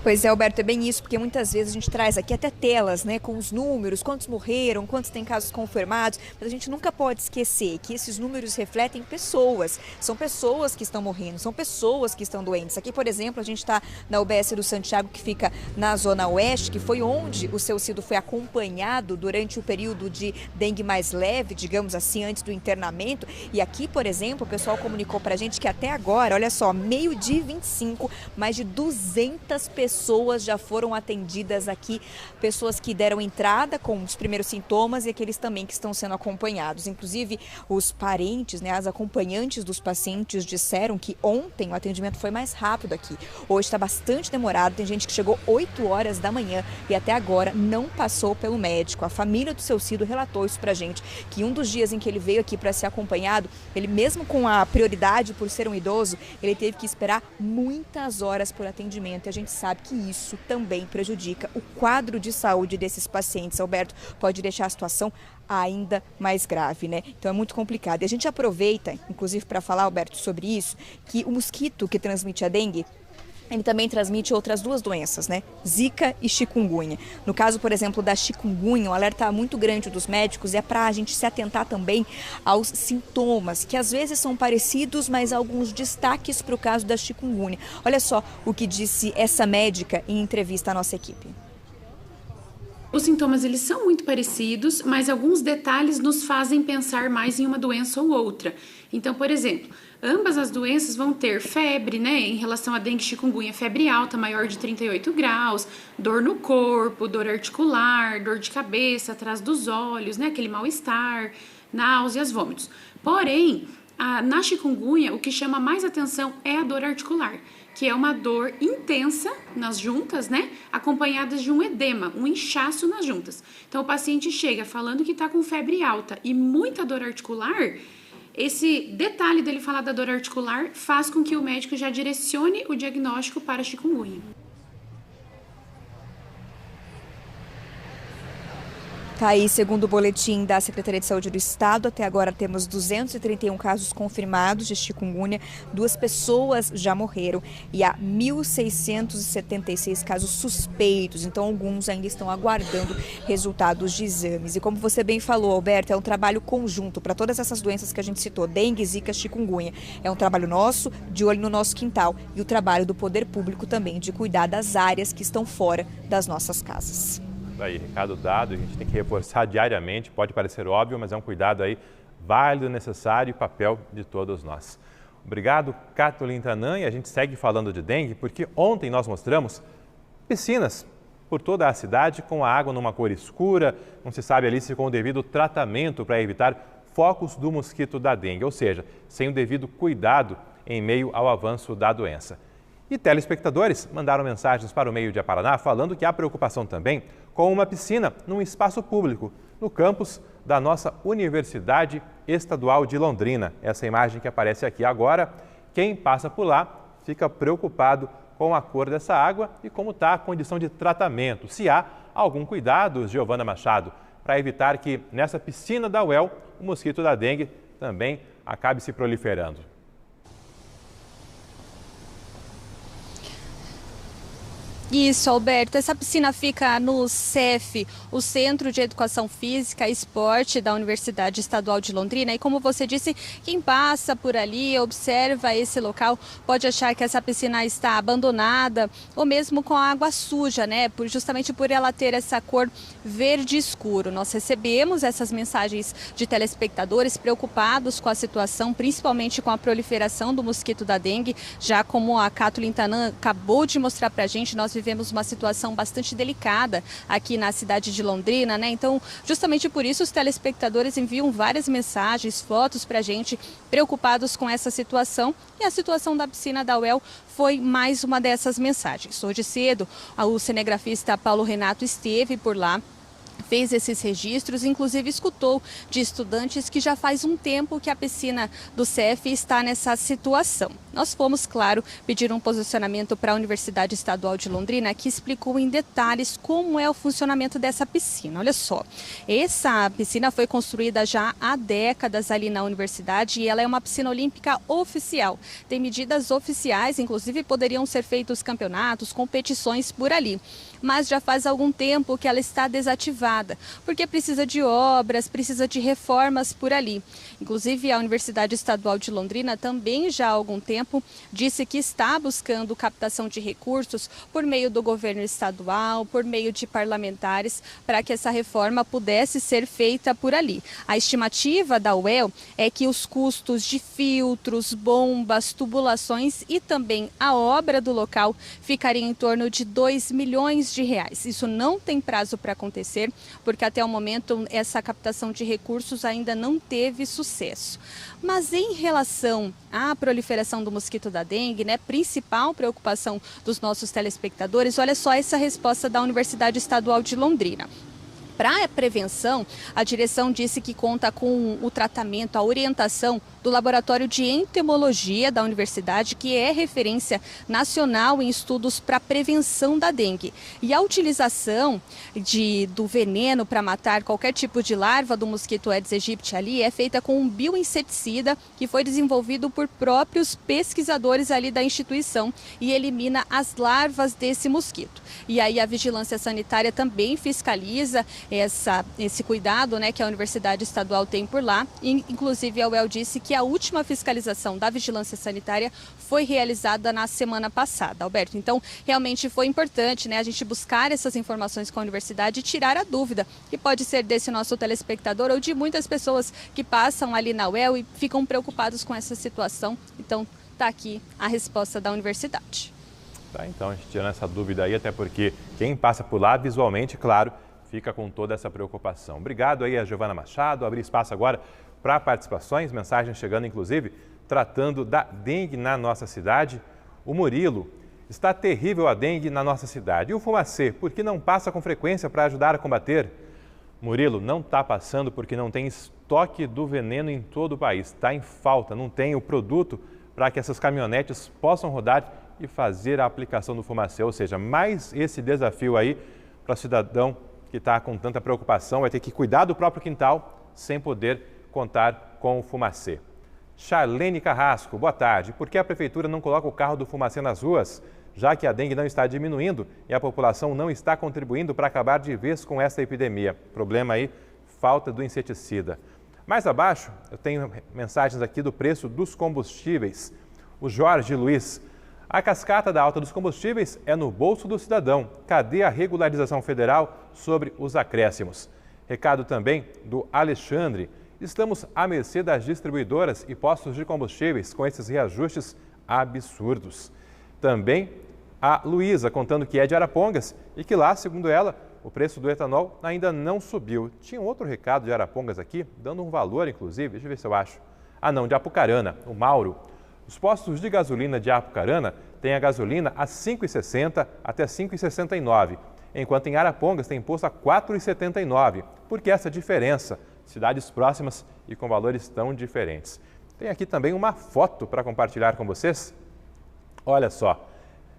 Pois é, Alberto, é bem isso, porque muitas vezes a gente traz aqui até telas, né, com os números, quantos morreram, quantos têm casos confirmados, mas a gente nunca pode esquecer que esses números refletem pessoas, são pessoas que estão morrendo, são pessoas que estão doentes. Aqui, por exemplo, a gente está na UBS do Santiago, que fica na Zona Oeste, que foi onde o seu Cido foi acompanhado durante o período de dengue mais leve, digamos assim, antes do internamento. E aqui, por exemplo, o pessoal comunicou pra gente que até agora, olha só, 12h25, mais de 200 pessoas já foram atendidas aqui, pessoas que deram entrada com os primeiros sintomas e aqueles também que estão sendo acompanhados. Inclusive, os parentes, né, as acompanhantes dos pacientes disseram que ontem o atendimento foi mais rápido aqui. Hoje está bastante demorado, tem gente que chegou 8 horas da manhã e até agora não passou pelo médico. A família do seu Cido relatou isso pra gente, que um dos dias em que ele veio aqui para ser acompanhado, ele mesmo com a prioridade por ser um idoso, ele teve que esperar muitas horas por atendimento e a gente sabe que isso também prejudica o quadro de saúde desses pacientes. Alberto, pode deixar a situação ainda mais grave, né? Então é muito complicado. E a gente aproveita, inclusive, para falar, Alberto, sobre isso, que o mosquito que transmite a dengue, ele também transmite outras 2 doenças, né? Zika e chikungunya. No caso, por exemplo, da chikungunya, um alerta muito grande dos médicos é para a gente se atentar também aos sintomas, que às vezes são parecidos, mas alguns destaques para o caso da chikungunya. Olha só o que disse essa médica em entrevista à nossa equipe. Os sintomas eles são muito parecidos, mas alguns detalhes nos fazem pensar mais em uma doença ou outra. Então, por exemplo, ambas as doenças vão ter febre, né? Em relação a dengue e chikungunya, febre alta, maior de 38 graus, dor no corpo, dor articular, dor de cabeça, atrás dos olhos, né? Aquele mal-estar, náuseas, vômitos. Porém, na chikungunya, o que chama mais atenção é a dor articular, que é uma dor intensa nas juntas, né? Acompanhadas de um edema, um inchaço nas juntas. Então, o paciente chega falando que está com febre alta e muita dor articular. Esse detalhe dele falar da dor articular faz com que o médico já direcione o diagnóstico para chikungunya. Tá aí, segundo o boletim da Secretaria de Saúde do Estado, até agora temos 231 casos confirmados de chikungunya, 2 pessoas já morreram e há 1.676 casos suspeitos, então alguns ainda estão aguardando resultados de exames. E como você bem falou, Alberto, é um trabalho conjunto para todas essas doenças que a gente citou, dengue, zika, chikungunya. É um trabalho nosso, de olho no nosso quintal, e o trabalho do poder público também, de cuidar das áreas que estão fora das nossas casas. Aí, recado dado, a gente tem que reforçar diariamente, pode parecer óbvio, mas é um cuidado aí válido, necessário e papel de todos nós. Obrigado, Kathleen Tanan, e a gente segue falando de dengue, porque ontem nós mostramos piscinas por toda a cidade com a água numa cor escura, não se sabe ali se com o devido tratamento para evitar focos do mosquito da dengue, ou seja, sem o devido cuidado em meio ao avanço da doença. E telespectadores mandaram mensagens para o Meio Dia Paraná falando que há preocupação também com uma piscina num espaço público, no campus da nossa Universidade Estadual de Londrina. Essa imagem que aparece aqui agora, quem passa por lá fica preocupado com a cor dessa água e como está a condição de tratamento. Se há algum cuidado, Giovana Machado, para evitar que nessa piscina da UEL o mosquito da dengue também acabe se proliferando. Isso, Alberto. Essa piscina fica no CEF, o Centro de Educação Física e Esporte da Universidade Estadual de Londrina. E como você disse, quem passa por ali, observa esse local, pode achar que essa piscina está abandonada ou mesmo com água suja, né? Justamente por ela ter essa cor verde escuro. Nós recebemos essas mensagens de telespectadores preocupados com a situação, principalmente com a proliferação do mosquito da dengue. Já como a Kathleen Tanan acabou de mostrar para a gente, nós vivemos uma situação bastante delicada aqui na cidade de Londrina, né? Então, justamente por isso, os telespectadores enviam várias mensagens, fotos para a gente, preocupados com essa situação. E a situação da piscina da UEL foi mais uma dessas mensagens. Hoje cedo, o cinegrafista Paulo Renato esteve por lá, fez esses registros, inclusive escutou de estudantes que já faz um tempo que a piscina do CEF está nessa situação. Nós fomos, claro, pedir um posicionamento para a Universidade Estadual de Londrina, que explicou em detalhes como é o funcionamento dessa piscina. Olha só, essa piscina foi construída já há décadas ali na universidade e ela é uma piscina olímpica oficial. Tem medidas oficiais, inclusive poderiam ser feitos campeonatos, competições por ali. Mas já faz algum tempo que ela está desativada, porque precisa de obras, precisa de reformas por ali. Inclusive, a Universidade Estadual de Londrina também já há algum tempo disse que está buscando captação de recursos por meio do governo estadual, por meio de parlamentares, para que essa reforma pudesse ser feita por ali. A estimativa da UEL é que os custos de filtros, bombas, tubulações e também a obra do local ficariam em torno de R$2 milhões. Isso não tem prazo para acontecer, porque até o momento essa captação de recursos ainda não teve sucesso. Mas em relação à proliferação do mosquito da dengue, né, principal preocupação dos nossos telespectadores, olha só essa resposta da Universidade Estadual de Londrina. Para a prevenção, a direção disse que conta com o tratamento, a orientação do Laboratório de Entomologia da Universidade, que é referência nacional em estudos para a prevenção da dengue. E a utilização do veneno para matar qualquer tipo de larva do mosquito Aedes aegypti ali é feita com um bioinseticida que foi desenvolvido por próprios pesquisadores ali da instituição e elimina as larvas desse mosquito. E aí a Vigilância Sanitária também fiscaliza esse cuidado, né, que a Universidade Estadual tem por lá. E, inclusive, a UEL disse que a última fiscalização da Vigilância Sanitária foi realizada na semana passada, Alberto. Então, realmente foi importante, né, a gente buscar essas informações com a universidade e tirar a dúvida, que pode ser desse nosso telespectador ou de muitas pessoas que passam ali na UEL e ficam preocupados com essa situação. Então, está aqui a resposta da universidade. Tá, então, a gente tirando essa dúvida aí, até porque quem passa por lá, visualmente, claro, fica com toda essa preocupação. Obrigado aí a Giovana Machado. Abrir espaço agora para participações, mensagens chegando, inclusive, tratando da dengue na nossa cidade. O Murilo: está terrível a dengue na nossa cidade. E o Fumacê, por que não passa com frequência para ajudar a combater? Murilo, não está passando porque não tem estoque do veneno em todo o país. Está em falta, não tem o produto para que essas caminhonetes possam rodar e fazer a aplicação do Fumacê. Ou seja, mais esse desafio aí para o cidadão que está com tanta preocupação, vai ter que cuidar do próprio quintal sem poder contar com o Fumacê. Charlene Carrasco, boa tarde. Por que a Prefeitura não coloca o carro do Fumacê nas ruas, já que a dengue não está diminuindo e a população não está contribuindo para acabar de vez com essa epidemia? Problema aí, falta do inseticida. Mais abaixo, eu tenho mensagens aqui do preço dos combustíveis. O Jorge Luiz: a cascata da alta dos combustíveis é no bolso do cidadão. Cadê a regularização federal sobre os acréscimos? Recado também do Alexandre: estamos à mercê das distribuidoras e postos de combustíveis com esses reajustes absurdos. Também a Luísa, contando que é de Arapongas e que lá, segundo ela, o preço do etanol ainda não subiu. Tinha um outro recado de Arapongas aqui, dando um valor, inclusive, deixa eu ver se eu acho. Ah, não, de Apucarana, o Mauro. Os postos de gasolina de Apucarana têm a gasolina a R$ 5,60 até R$ 5,69, enquanto em Arapongas tem imposto a R$ 4,79. Por que essa diferença? Cidades próximas e com valores tão diferentes. Tem aqui também uma foto para compartilhar com vocês. Olha só,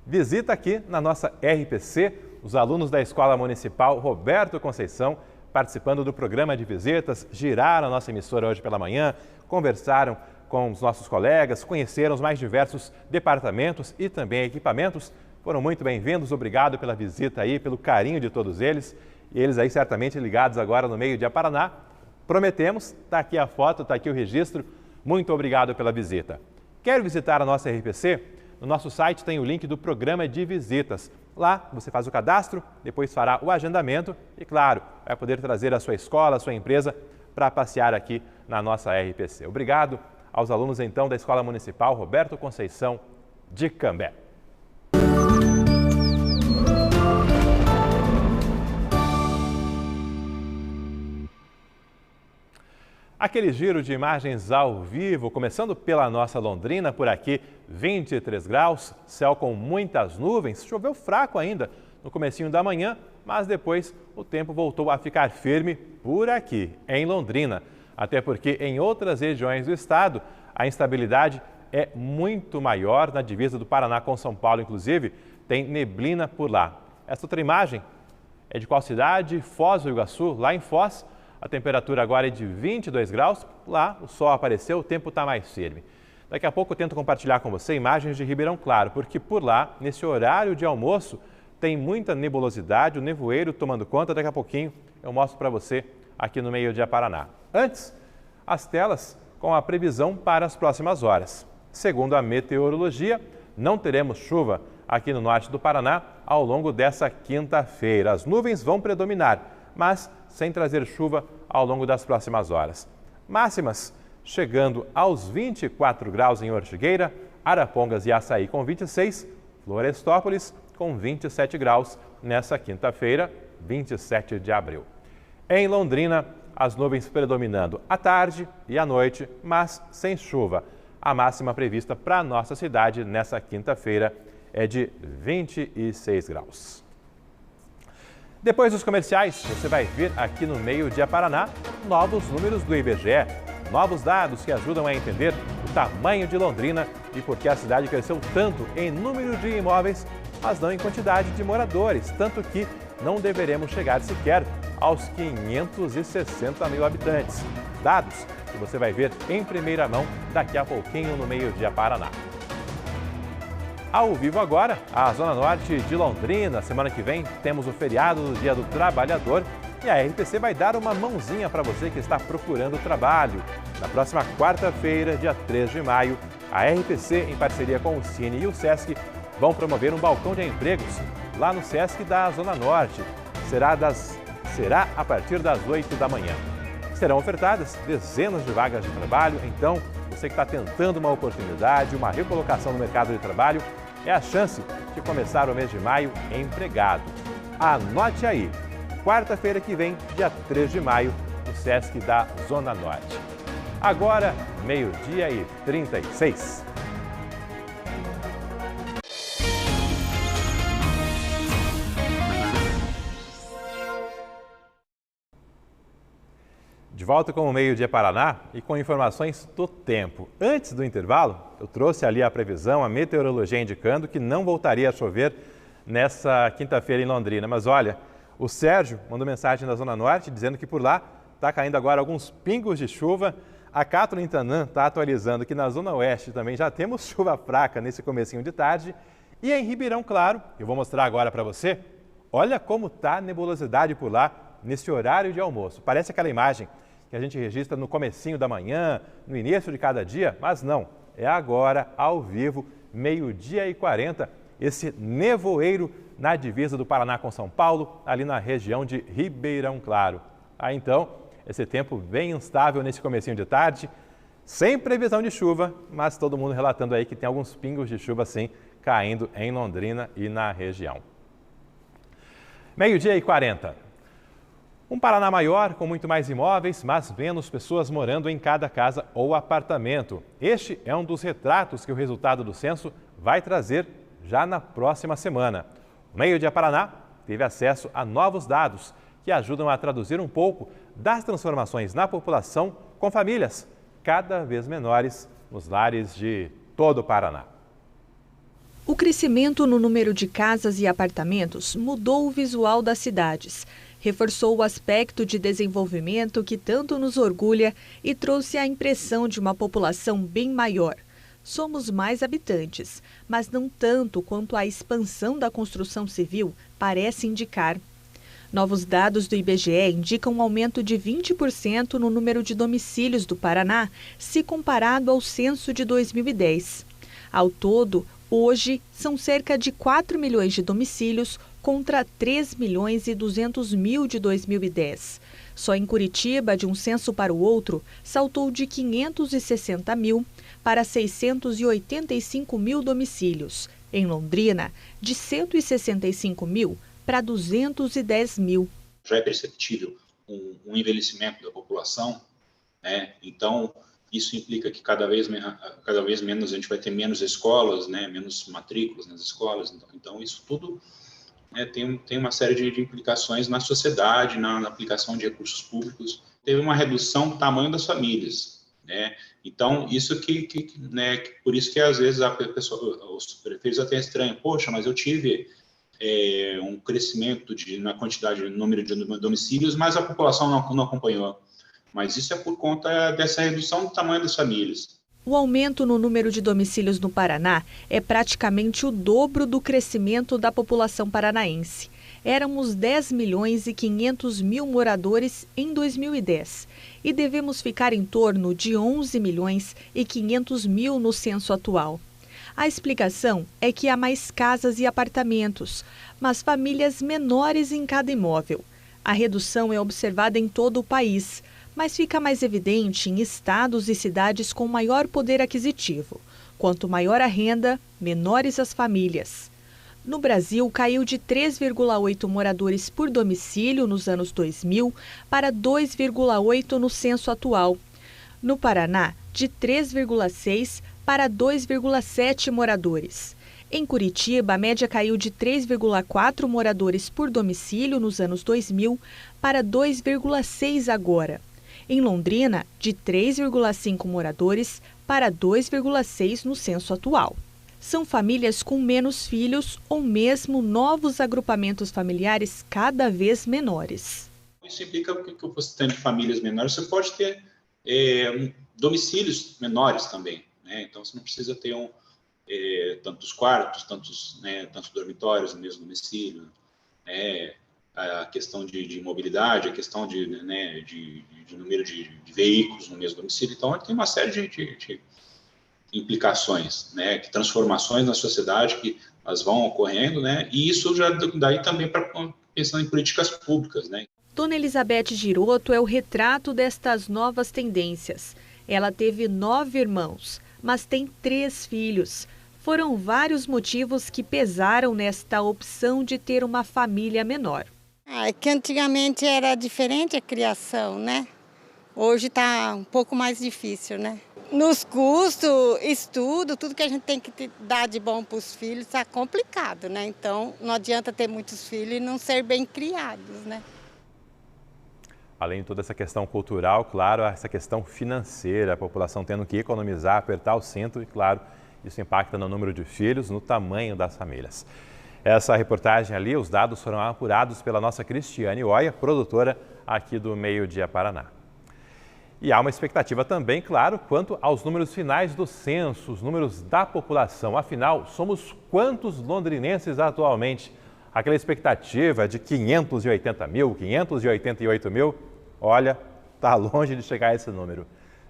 visita aqui na nossa RPC os alunos da Escola Municipal Roberto Conceição, participando do programa de visitas, giraram a nossa emissora hoje pela manhã, conversaram com os nossos colegas, conheceram os mais diversos departamentos e também equipamentos. Foram muito bem-vindos, obrigado pela visita aí, pelo carinho de todos eles. E eles aí certamente ligados agora no Meio Dia Paraná. Prometemos, está aqui a foto, está aqui o registro. Muito obrigado pela visita. Quer visitar a nossa RPC? No nosso site tem o link do programa de visitas. Lá você faz o cadastro, depois fará o agendamento e, claro, vai poder trazer a sua escola, a sua empresa para passear aqui na nossa RPC. Obrigado aos alunos, então, da Escola Municipal Roberto Conceição de Cambé. Aquele giro de imagens ao vivo, começando pela nossa Londrina, por aqui, 23 graus, céu com muitas nuvens, choveu fraco ainda no comecinho da manhã, mas depois o tempo voltou a ficar firme por aqui, em Londrina. Até porque em outras regiões do estado, a instabilidade é muito maior, na divisa do Paraná com São Paulo, inclusive, tem neblina por lá. Essa outra imagem é de qual cidade? Foz do Iguaçu, lá em Foz. A temperatura agora é de 22 graus, lá o sol apareceu, o tempo está mais firme. Daqui a pouco eu tento compartilhar com você imagens de Ribeirão Claro, porque por lá, nesse horário de almoço, tem muita nebulosidade, o nevoeiro tomando conta. Daqui a pouquinho eu mostro para você aqui no Meio Dia Paraná. Antes, as telas com a previsão para as próximas horas. Segundo a meteorologia, não teremos chuva aqui no norte do Paraná ao longo dessa quinta-feira. As nuvens vão predominar, mas sem trazer chuva ao longo das próximas horas. Máximas chegando aos 24 graus em Ortigueira, Arapongas e Açaí com 26, Florestópolis com 27 graus nessa quinta-feira, 27 de abril. Em Londrina, as nuvens predominando à tarde e à noite, mas sem chuva. A máxima prevista para a nossa cidade nessa quinta-feira é de 26 graus. Depois dos comerciais, você vai ver aqui no Meio Dia Paraná novos números do IBGE, novos dados que ajudam a entender o tamanho de Londrina e por que a cidade cresceu tanto em número de imóveis, mas não em quantidade de moradores, tanto que não deveremos chegar sequer aos 560 mil habitantes. Dados que você vai ver em primeira mão daqui a pouquinho no Meio Dia Paraná. Ao vivo agora, a Zona Norte de Londrina. Semana que vem temos o feriado do Dia do Trabalhador e a RPC vai dar uma mãozinha para você que está procurando trabalho. Na próxima quarta-feira, dia 3 de maio, a RPC, em parceria com o Cine e o Sesc, vão promover um balcão de empregos lá no Sesc da Zona Norte. Será a partir das 8 da manhã. Serão ofertadas dezenas de vagas de trabalho, então você que está tentando uma oportunidade, uma recolocação no mercado de trabalho, é a chance de começar o mês de maio empregado. Anote aí, quarta-feira que vem, dia 3 de maio, no Sesc da Zona Norte. Agora, 12h36. De volta com o Meio Dia Paraná e com informações do tempo. Antes do intervalo, eu trouxe ali a previsão, a meteorologia indicando que não voltaria a chover nessa quinta-feira em Londrina. Mas olha, o Sérgio mandou mensagem da Zona Norte dizendo que por lá está caindo agora alguns pingos de chuva. A Cátulo Tanã está atualizando que na Zona Oeste também já temos chuva fraca nesse comecinho de tarde. E em Ribeirão Claro, eu vou mostrar agora para você, olha como está a nebulosidade por lá nesse horário de almoço. Parece aquela imagem que a gente registra no comecinho da manhã, no início de cada dia, mas não, é agora, ao vivo, 12h40, esse nevoeiro na divisa do Paraná com São Paulo, ali na região de Ribeirão Claro. Então, esse tempo bem instável nesse comecinho de tarde, Sem previsão de chuva, mas todo mundo relatando aí que tem alguns pingos de chuva sim caindo em Londrina e na região. 12h40. Um Paraná maior, com muito mais imóveis, mas menos pessoas morando em cada casa ou apartamento. Este é um dos retratos que o resultado do censo vai trazer já na próxima semana. O Meio Dia Paraná teve acesso a novos dados que ajudam a traduzir um pouco das transformações na população com famílias cada vez menores nos lares de todo o Paraná. O crescimento no número de casas e apartamentos mudou o visual das cidades, reforçou o aspecto de desenvolvimento que tanto nos orgulha e trouxe a impressão de uma população bem maior. Somos mais habitantes, mas não tanto quanto a expansão da construção civil parece indicar. Novos dados do IBGE indicam um aumento de 20% no número de domicílios do Paraná, se comparado ao censo de 2010. Ao todo, hoje, são cerca de 4 milhões de domicílios contra 3 milhões e 200 mil de 2010. Só em Curitiba, de um censo para o outro, saltou de 560 mil para 685 mil domicílios. Em Londrina, de 165 mil para 210 mil. Já é perceptível um envelhecimento da população, né? Então isso implica que cada vez menos a gente vai ter menos escolas, né? Menos matrículas nas escolas. Então isso tudo, né, tem uma série de implicações na sociedade, na aplicação de recursos públicos. Teve uma redução do tamanho das famílias, né? Então isso né, por isso que às vezes os prefeitos até estranham, poxa, mas eu tive um crescimento na quantidade, no número de domicílios, mas a população não acompanhou. Mas isso é por conta dessa redução do tamanho das famílias. O aumento no número de domicílios no Paraná é praticamente o dobro do crescimento da população paranaense. Éramos 10 milhões e 500 mil moradores em 2010 e devemos ficar em torno de 11 milhões e 500 mil no censo atual. A explicação é que há mais casas e apartamentos, mas famílias menores em cada imóvel. A redução é observada em todo o país, mas fica mais evidente em estados e cidades com maior poder aquisitivo. Quanto maior a renda, menores as famílias. No Brasil, caiu de 3,8 moradores por domicílio nos anos 2000 para 2,8 no censo atual. No Paraná, de 3,6 para 2,7 moradores. Em Curitiba, a média caiu de 3,4 moradores por domicílio nos anos 2000 para 2,6 agora. Em Londrina, de 3,5 moradores para 2,6 no censo atual. São famílias com menos filhos ou mesmo novos agrupamentos familiares cada vez menores. Isso implica que você tendo famílias menores, você pode ter domicílios menores também, né? Então você não precisa ter tantos quartos, tantos dormitórios no mesmo domicílio, né? A questão de mobilidade, a questão de número de veículos no mesmo domicílio. Então, tem uma série de implicações, né, de transformações na sociedade que elas vão ocorrendo, né, e isso já daí também para pensando em políticas públicas, né. Dona Elizabeth Giroto é o retrato destas novas tendências. Ela teve 9 irmãos, mas tem 3 filhos. Foram vários motivos que pesaram nesta opção de ter uma família menor. É que antigamente era diferente a criação, né? Hoje está um pouco mais difícil, né? Nos custos, estudo, tudo que a gente tem que dar de bom para os filhos está complicado, né? Então não adianta ter muitos filhos e não ser bem criados, né? Além de toda essa questão cultural, claro, essa questão financeira, a população tendo que economizar, apertar o cinto e, claro, isso impacta no número de filhos, no tamanho das famílias. Essa reportagem ali, os dados foram apurados pela nossa Cristiane Oia, produtora aqui do Meio Dia Paraná. E há uma expectativa também, claro, quanto aos números finais do censo, os números da população. Afinal, somos quantos londrinenses atualmente? Aquela expectativa de 580 mil, 588 mil, olha, está longe de chegar a esse número.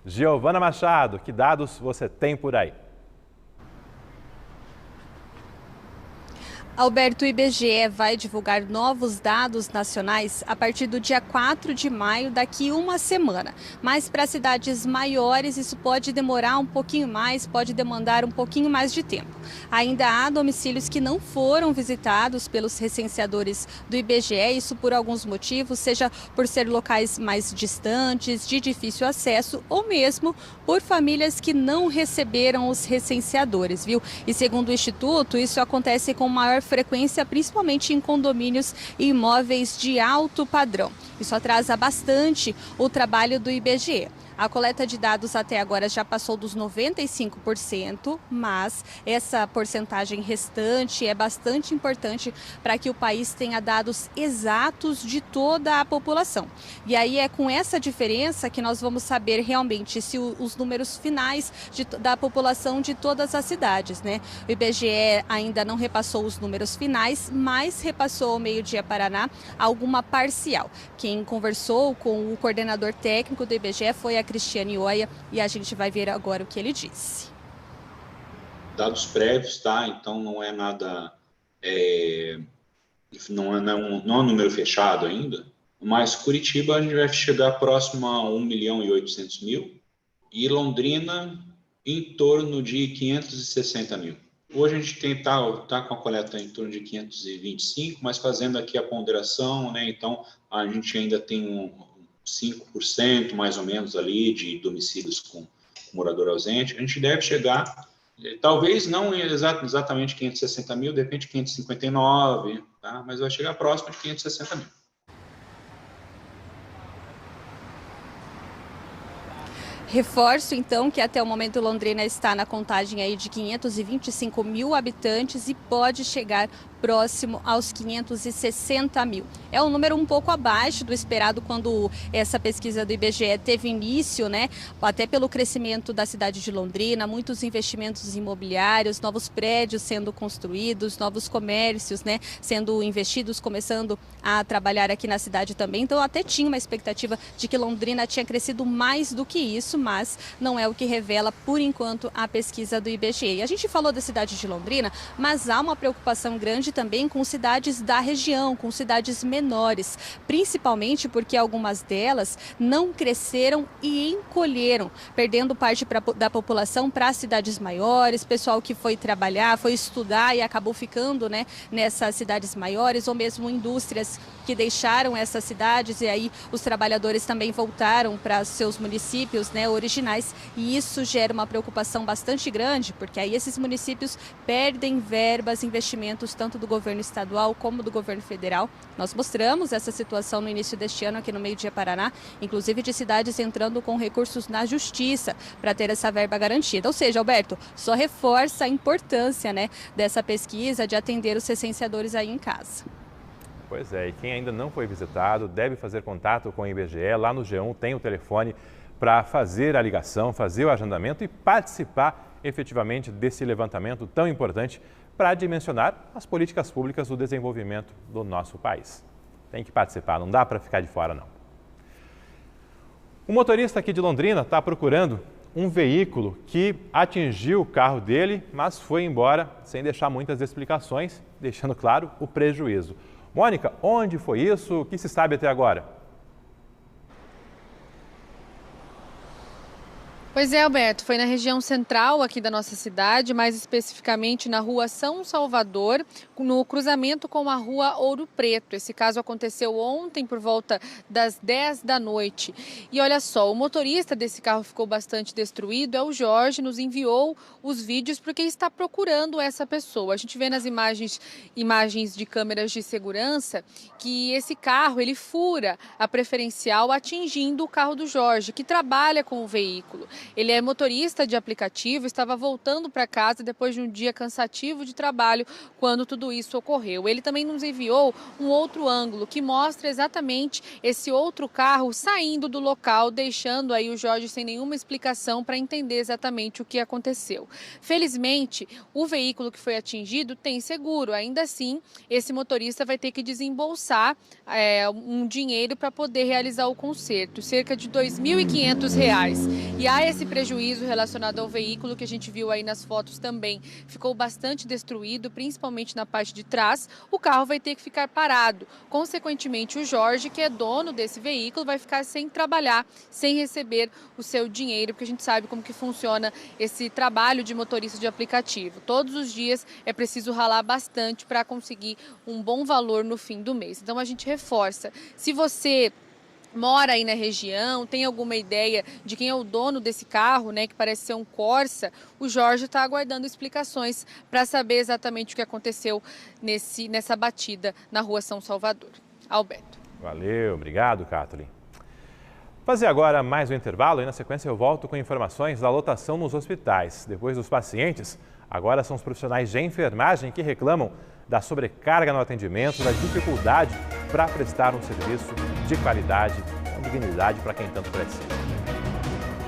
Giovana Machado, que dados você tem por aí? Alberto, o IBGE vai divulgar novos dados nacionais a partir do dia 4 de maio, daqui uma semana. Mas para cidades maiores isso pode demorar um pouquinho mais, pode demandar um pouquinho mais de tempo. Ainda há domicílios que não foram visitados pelos recenseadores do IBGE, isso por alguns motivos, seja por ser locais mais distantes, de difícil acesso, ou mesmo por famílias que não receberam os recenseadores, viu? E segundo o Instituto, isso acontece com maior frequência, principalmente em condomínios e imóveis de alto padrão. Isso atrasa bastante o trabalho do IBGE. A coleta de dados até agora já passou dos 95%, mas essa porcentagem restante é bastante importante para que o país tenha dados exatos de toda a população. E aí é com essa diferença que nós vamos saber realmente se os números finais da população de todas as cidades, né? O IBGE ainda não repassou os números finais, mas repassou ao Meio-Dia Paraná alguma parcial. Quem conversou com o coordenador técnico do IBGE foi a Cristiane Oia e a gente vai ver agora o que ele disse. Dados prévios, tá? Então não é nada, não é um número fechado ainda, mas Curitiba a gente vai chegar próximo a 1.800.000 e Londrina em torno de 560.000. Hoje a gente tá com a coleta em torno de 525, mas fazendo aqui a ponderação, né? Então a gente ainda tem 5% mais ou menos ali de domicílios com morador ausente. A gente deve chegar, talvez não exatamente 560.000, de repente 559, tá? Mas vai chegar próximo de 560.000. Reforço, então, que até o momento Londrina está na contagem aí de 525.000 habitantes e pode chegar próximo aos 560.000. É um número um pouco abaixo do esperado quando essa pesquisa do IBGE teve início, né? Até pelo crescimento da cidade de Londrina, muitos investimentos imobiliários, novos prédios sendo construídos, novos comércios, né, sendo investidos, começando a trabalhar aqui na cidade também. Então até tinha uma expectativa de que Londrina tinha crescido mais do que isso, mas não é o que revela, por enquanto, a pesquisa do IBGE. A gente falou da cidade de Londrina, mas há uma preocupação grande também com cidades da região, com cidades menores, principalmente porque algumas delas não cresceram e encolheram, perdendo parte da população para cidades maiores, pessoal que foi trabalhar, foi estudar e acabou ficando, né, nessas cidades maiores, ou mesmo indústrias que deixaram essas cidades e aí os trabalhadores também voltaram para seus municípios, né, originais, e isso gera uma preocupação bastante grande, porque aí esses municípios perdem verbas, investimentos tanto do governo estadual como do governo federal. Nós mostramos essa situação no início deste ano aqui no Meio-Dia Paraná, inclusive de cidades entrando com recursos na justiça para ter essa verba garantida. Ou seja, Alberto, só reforça a importância, né, dessa pesquisa de atender os recenseadores aí em casa. Pois é, e quem ainda não foi visitado deve fazer contato com o IBGE. Lá no G1 tem o telefone para fazer a ligação, fazer o agendamento e participar efetivamente desse levantamento tão importante para dimensionar as políticas públicas do desenvolvimento do nosso país. Tem que participar, não dá para ficar de fora, não. O motorista aqui de Londrina está procurando um veículo que atingiu o carro dele, mas foi embora sem deixar muitas explicações, deixando claro o prejuízo. Mônica, onde foi isso? O que se sabe até agora? Pois é, Alberto, foi na região central aqui da nossa cidade, mais especificamente na rua São Salvador, no cruzamento com a rua Ouro Preto. Esse caso aconteceu ontem por volta das 10 da noite. E olha só, o motorista desse carro ficou bastante destruído, é o Jorge, nos enviou os vídeos porque está procurando essa pessoa. A gente vê nas imagens de câmeras de segurança que esse carro, ele fura a preferencial atingindo o carro do Jorge, que trabalha com o veículo. Ele é motorista de aplicativo, estava voltando para casa depois de um dia cansativo de trabalho quando tudo isso ocorreu. Ele também nos enviou um outro ângulo que mostra exatamente esse outro carro saindo do local, deixando aí o Jorge sem nenhuma explicação para entender exatamente o que aconteceu. Felizmente, o veículo que foi atingido tem seguro. Ainda assim, esse motorista vai ter que desembolsar um dinheiro para poder realizar o conserto, cerca de R$ 2.500. E há esse prejuízo relacionado ao veículo que a gente viu aí nas fotos também ficou bastante destruído, principalmente na parte de trás. O carro vai ter que ficar parado. Consequentemente, o Jorge, que é dono desse veículo, vai ficar sem trabalhar, sem receber o seu dinheiro, porque a gente sabe como que funciona esse trabalho de motorista de aplicativo. Todos os dias é preciso ralar bastante para conseguir um bom valor no fim do mês. Então a gente reforça. Se você mora aí na região, tem alguma ideia de quem é o dono desse carro, né, que parece ser um Corsa, o Jorge está aguardando explicações para saber exatamente o que aconteceu nessa batida na rua São Salvador. Alberto. Valeu, obrigado, Kathleen. Fazer agora mais um intervalo e na sequência eu volto com informações da lotação nos hospitais. Depois dos pacientes, agora são os profissionais de enfermagem que reclamam da sobrecarga no atendimento, da dificuldade para prestar um serviço de qualidade, com dignidade para quem tanto precisa.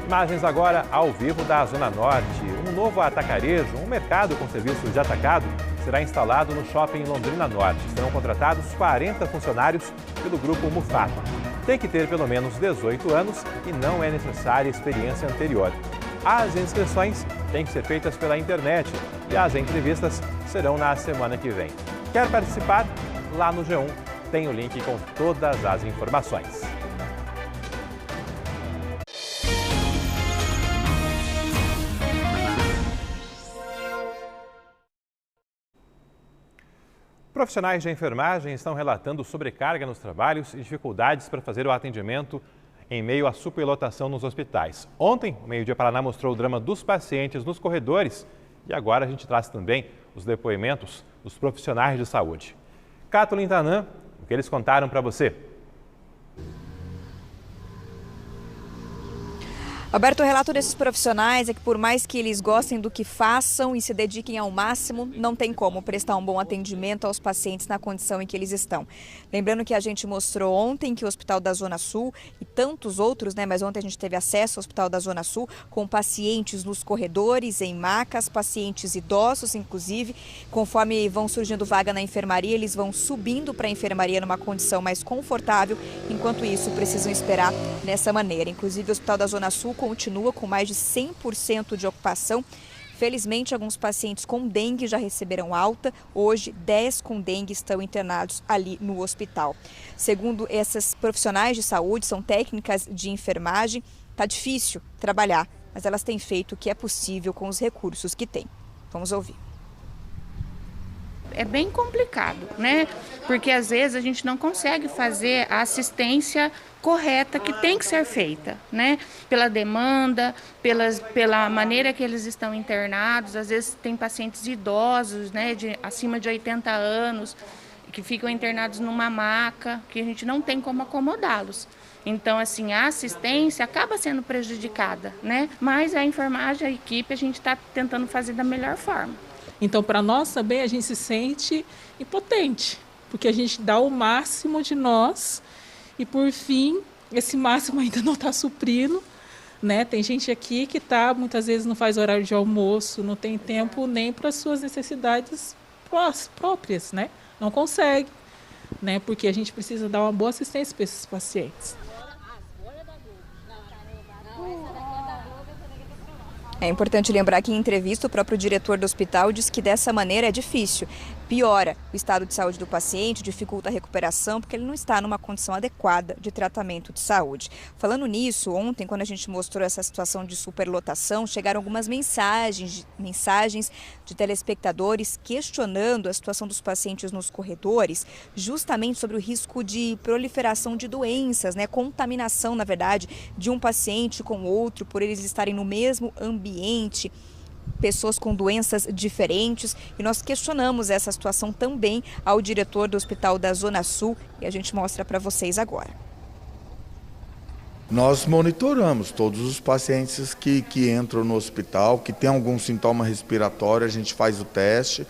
Imagens agora ao vivo da Zona Norte. Um novo atacarejo, um mercado com serviços de atacado, será instalado no shopping Londrina Norte. Serão contratados 40 funcionários pelo grupo Mufato. Tem que ter pelo menos 18 anos e não é necessária experiência anterior. As inscrições têm que ser feitas pela internet e as entrevistas serão na semana que vem. Quer participar? Lá no G1 tem o link com todas as informações. Profissionais de enfermagem estão relatando sobrecarga nos trabalhos e dificuldades para fazer o atendimento em meio à superlotação nos hospitais. Ontem, o Meio Dia Paraná mostrou o drama dos pacientes nos corredores e agora a gente traz também os depoimentos dos profissionais de saúde. Kathleen Tanan, o que eles contaram para você? Alberto, o relato desses profissionais é que por mais que eles gostem do que façam e se dediquem ao máximo, não tem como prestar um bom atendimento aos pacientes na condição em que eles estão. Lembrando que a gente mostrou ontem que o Hospital da Zona Sul e tantos outros, mas ontem a gente teve acesso ao Hospital da Zona Sul com pacientes nos corredores, em macas, pacientes idosos, inclusive. Conforme vão surgindo vaga na enfermaria, eles vão subindo para a enfermaria numa condição mais confortável, enquanto isso precisam esperar dessa maneira. Inclusive o Hospital da Zona Sul continua com mais de 100% de ocupação. Felizmente, alguns pacientes com dengue já receberam alta. Hoje, 10 com dengue estão internados ali no hospital. Segundo essas profissionais de saúde, são técnicas de enfermagem. Está difícil trabalhar, mas elas têm feito o que é possível com os recursos que têm. Vamos ouvir. É bem complicado, né? Porque às vezes a gente não consegue fazer a assistência correta que tem que ser feita, né? Pela demanda, pela maneira que eles estão internados. Às vezes tem pacientes idosos, né, acima de 80 anos, que ficam internados numa maca, que a gente não tem como acomodá-los. Então, assim, a assistência acaba sendo prejudicada, né? Mas a enfermagem, a equipe, a gente está tentando fazer da melhor forma. Então, para nós também, a gente se sente impotente, porque a gente dá o máximo de nós e, por fim, esse máximo ainda não está suprindo, né? Tem gente aqui que muitas vezes não faz horário de almoço, não tem tempo nem para as suas necessidades próprias, né? Não consegue, né? Porque a gente precisa dar uma boa assistência para esses pacientes. É importante lembrar que em entrevista o próprio diretor do hospital diz que dessa maneira é difícil. Piora o estado de saúde do paciente, dificulta a recuperação, porque ele não está numa condição adequada de tratamento de saúde. Falando nisso, ontem, quando a gente mostrou essa situação de superlotação, chegaram algumas mensagens de telespectadores questionando a situação dos pacientes nos corredores, justamente sobre o risco de proliferação de doenças, contaminação, na verdade, de um paciente com outro, por eles estarem no mesmo ambiente. Pessoas com doenças diferentes, e nós questionamos essa situação também ao diretor do Hospital da Zona Sul e a gente mostra para vocês agora. Nós monitoramos todos os pacientes que entram no hospital, que tem algum sintoma respiratório, a gente faz o teste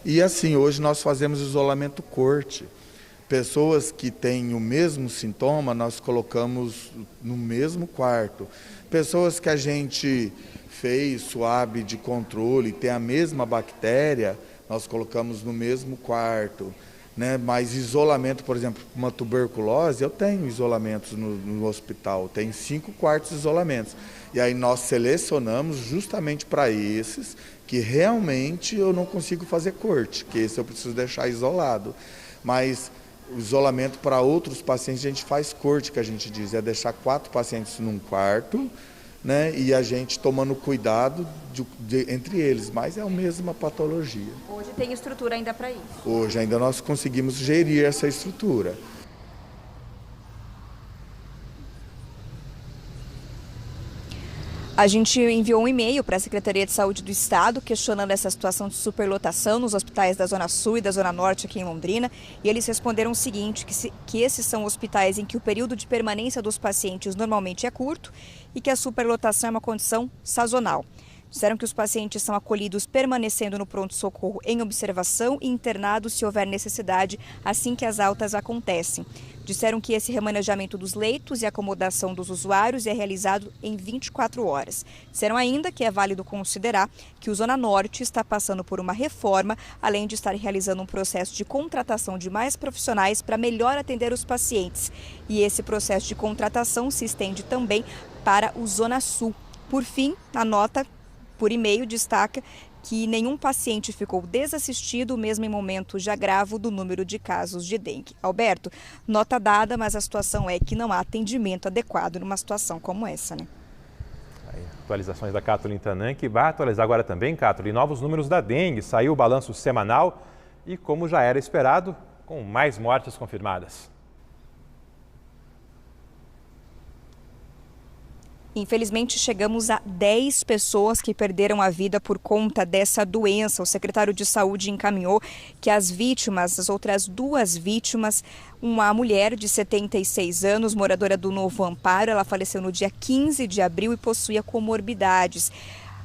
e assim, hoje nós fazemos isolamento corte. Pessoas que têm o mesmo sintoma, nós colocamos no mesmo quarto. Pessoas que a gente fez swab de controle, tem a mesma bactéria, nós colocamos no mesmo quarto. né? Mas isolamento, por exemplo, uma tuberculose, eu tenho isolamentos no hospital, tenho 5 quartos de isolamentos. E aí nós selecionamos justamente para esses que realmente eu não consigo fazer corte, que esse eu preciso deixar isolado. Mas o isolamento para outros pacientes a gente faz corte, que a gente diz, é deixar 4 pacientes num quarto, né? E a gente tomando cuidado entre eles, mas é a mesma patologia. Hoje tem estrutura ainda para isso? Hoje ainda nós conseguimos gerir essa estrutura. A gente enviou um e-mail para a Secretaria de Saúde do Estado questionando essa situação de superlotação nos hospitais da Zona Sul e da Zona Norte aqui em Londrina, e eles responderam o seguinte, que esses são hospitais em que o período de permanência dos pacientes normalmente é curto e que a superlotação é uma condição sazonal. Disseram que os pacientes são acolhidos permanecendo no pronto-socorro em observação e internados se houver necessidade assim que as altas acontecem. Disseram que esse remanejamento dos leitos e acomodação dos usuários é realizado em 24 horas. Disseram ainda que é válido considerar que o Zona Norte está passando por uma reforma, além de estar realizando um processo de contratação de mais profissionais para melhor atender os pacientes. E esse processo de contratação se estende também para o Zona Sul. Por fim, a nota por e-mail destaca que nenhum paciente ficou desassistido, mesmo em momento de agravo do número de casos de dengue. Alberto, nota dada, mas a situação é que não há atendimento adequado numa situação como essa, né? Aí, atualizações da Kathleen Tanan, que vai atualizar agora também, Kathleen, novos números da dengue. Saiu o balanço semanal e, como já era esperado, com mais mortes confirmadas. Infelizmente, chegamos a 10 pessoas que perderam a vida por conta dessa doença. O secretário de Saúde encaminhou que as outras 2 vítimas, uma mulher de 76 anos, moradora do Novo Amparo, ela faleceu no dia 15 de abril e possuía comorbidades.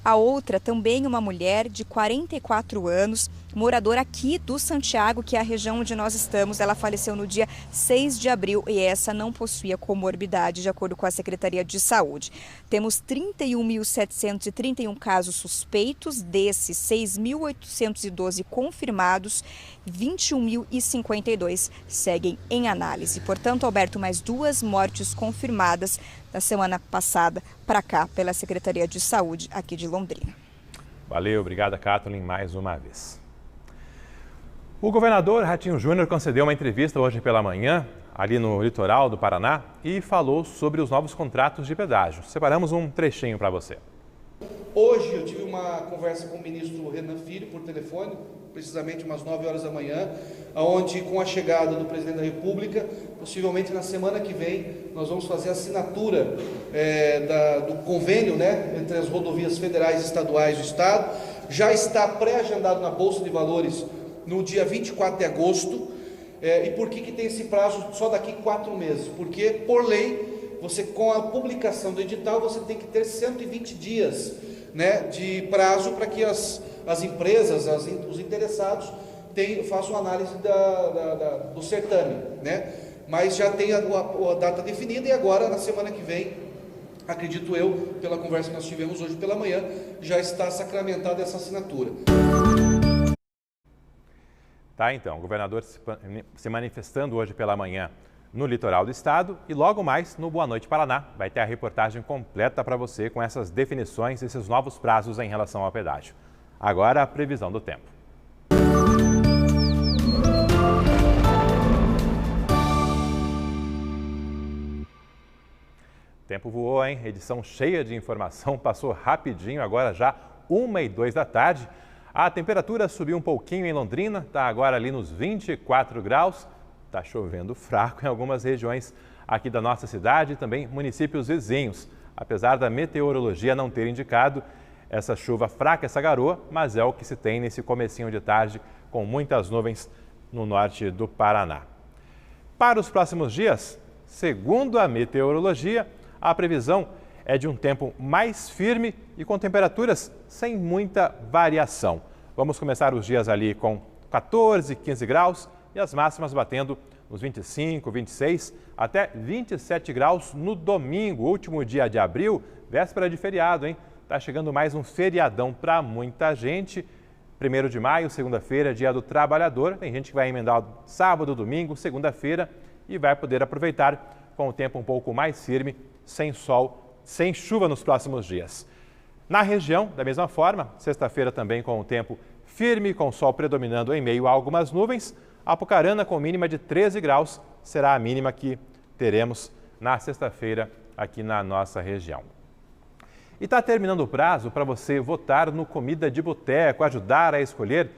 A outra, também uma mulher de 44 anos, moradora aqui do Santiago, que é a região onde nós estamos. Ela faleceu no dia 6 de abril e essa não possuía comorbidade, de acordo com a Secretaria de Saúde. Temos 31.731 casos suspeitos, desses 6.812 confirmados, 21.052 seguem em análise. Portanto, Alberto, mais 2 mortes confirmadas da semana passada para cá pela Secretaria de Saúde aqui de Londrina. Valeu, obrigada, Kathleen, mais uma vez. O governador Ratinho Júnior concedeu uma entrevista hoje pela manhã, ali no litoral do Paraná, e falou sobre os novos contratos de pedágio. Separamos um trechinho para você. Hoje eu tive uma conversa com o ministro Renan Filho por telefone, precisamente umas 9 horas da manhã, onde com a chegada do presidente da República, possivelmente na semana que vem, nós vamos fazer a assinatura do convênio, né, entre as rodovias federais e estaduais do Estado. Já está pré-agendado na Bolsa de Valores no dia 24 de agosto. E por que tem esse prazo só daqui 4 meses? Porque, por lei, você com a publicação do edital, você tem que ter 120 dias, né, de prazo para que as empresas, os interessados façam análise do certame, né? Mas já tem a data definida e agora, na semana que vem, acredito eu, pela conversa que nós tivemos hoje pela manhã, já está sacramentada essa assinatura. Tá, então, o governador se manifestando hoje pela manhã no litoral do estado e logo mais no Boa Noite Paraná. Vai ter a reportagem completa para você com essas definições, esses novos prazos em relação ao pedágio. Agora a previsão do tempo. O tempo voou, hein? Edição cheia de informação, passou rapidinho, agora já 1h02 da tarde. A temperatura subiu um pouquinho em Londrina, está agora ali nos 24 graus. Está chovendo fraco em algumas regiões aqui da nossa cidade e também municípios vizinhos. Apesar da meteorologia não ter indicado essa chuva fraca, essa garoa, mas é o que se tem nesse comecinho de tarde com muitas nuvens no norte do Paraná. Para os próximos dias, segundo a meteorologia, a previsão é de um tempo mais firme e com temperaturas sem muita variação. Vamos começar os dias ali com 14, 15 graus e as máximas batendo nos 25, 26 até 27 graus no domingo, último dia de abril, véspera de feriado, hein? Tá chegando mais um feriadão para muita gente. 1º de maio, segunda-feira, dia do trabalhador. Tem gente que vai emendar sábado, domingo, segunda-feira e vai poder aproveitar com o tempo um pouco mais firme, sem sol, sem chuva nos próximos dias. Na região, da mesma forma, sexta-feira também com o tempo firme, com o sol predominando em meio a algumas nuvens. Apucarana com mínima de 13 graus será a mínima que teremos na sexta-feira aqui na nossa região. E está terminando o prazo para você votar no Comida de Boteco, ajudar a escolher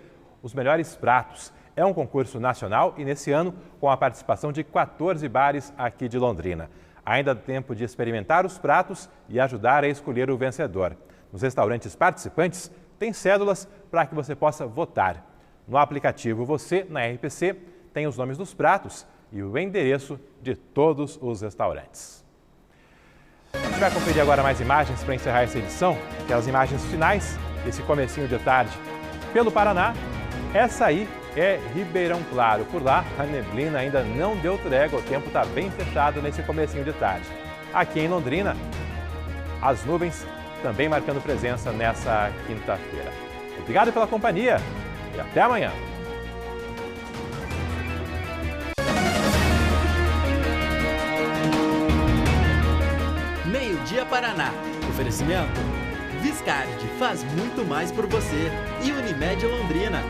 os melhores pratos. É um concurso nacional e nesse ano com a participação de 14 bares aqui de Londrina. Ainda dá tempo de experimentar os pratos e ajudar a escolher o vencedor. Nos restaurantes participantes tem cédulas para que você possa votar. No aplicativo Você, na RPC, tem os nomes dos pratos e o endereço de todos os restaurantes. A gente vai conferir agora mais imagens para encerrar essa edição, aquelas imagens finais desse comecinho de tarde. Pelo Paraná, essa aí é Ribeirão Claro. Por lá, a neblina ainda não deu trégua, o tempo está bem fechado nesse comecinho de tarde. Aqui em Londrina, as nuvens também marcando presença nessa quinta-feira. Obrigado pela companhia e até amanhã. Meio-dia Paraná. Oferecimento: Viscard faz muito mais por você e Unimed Londrina.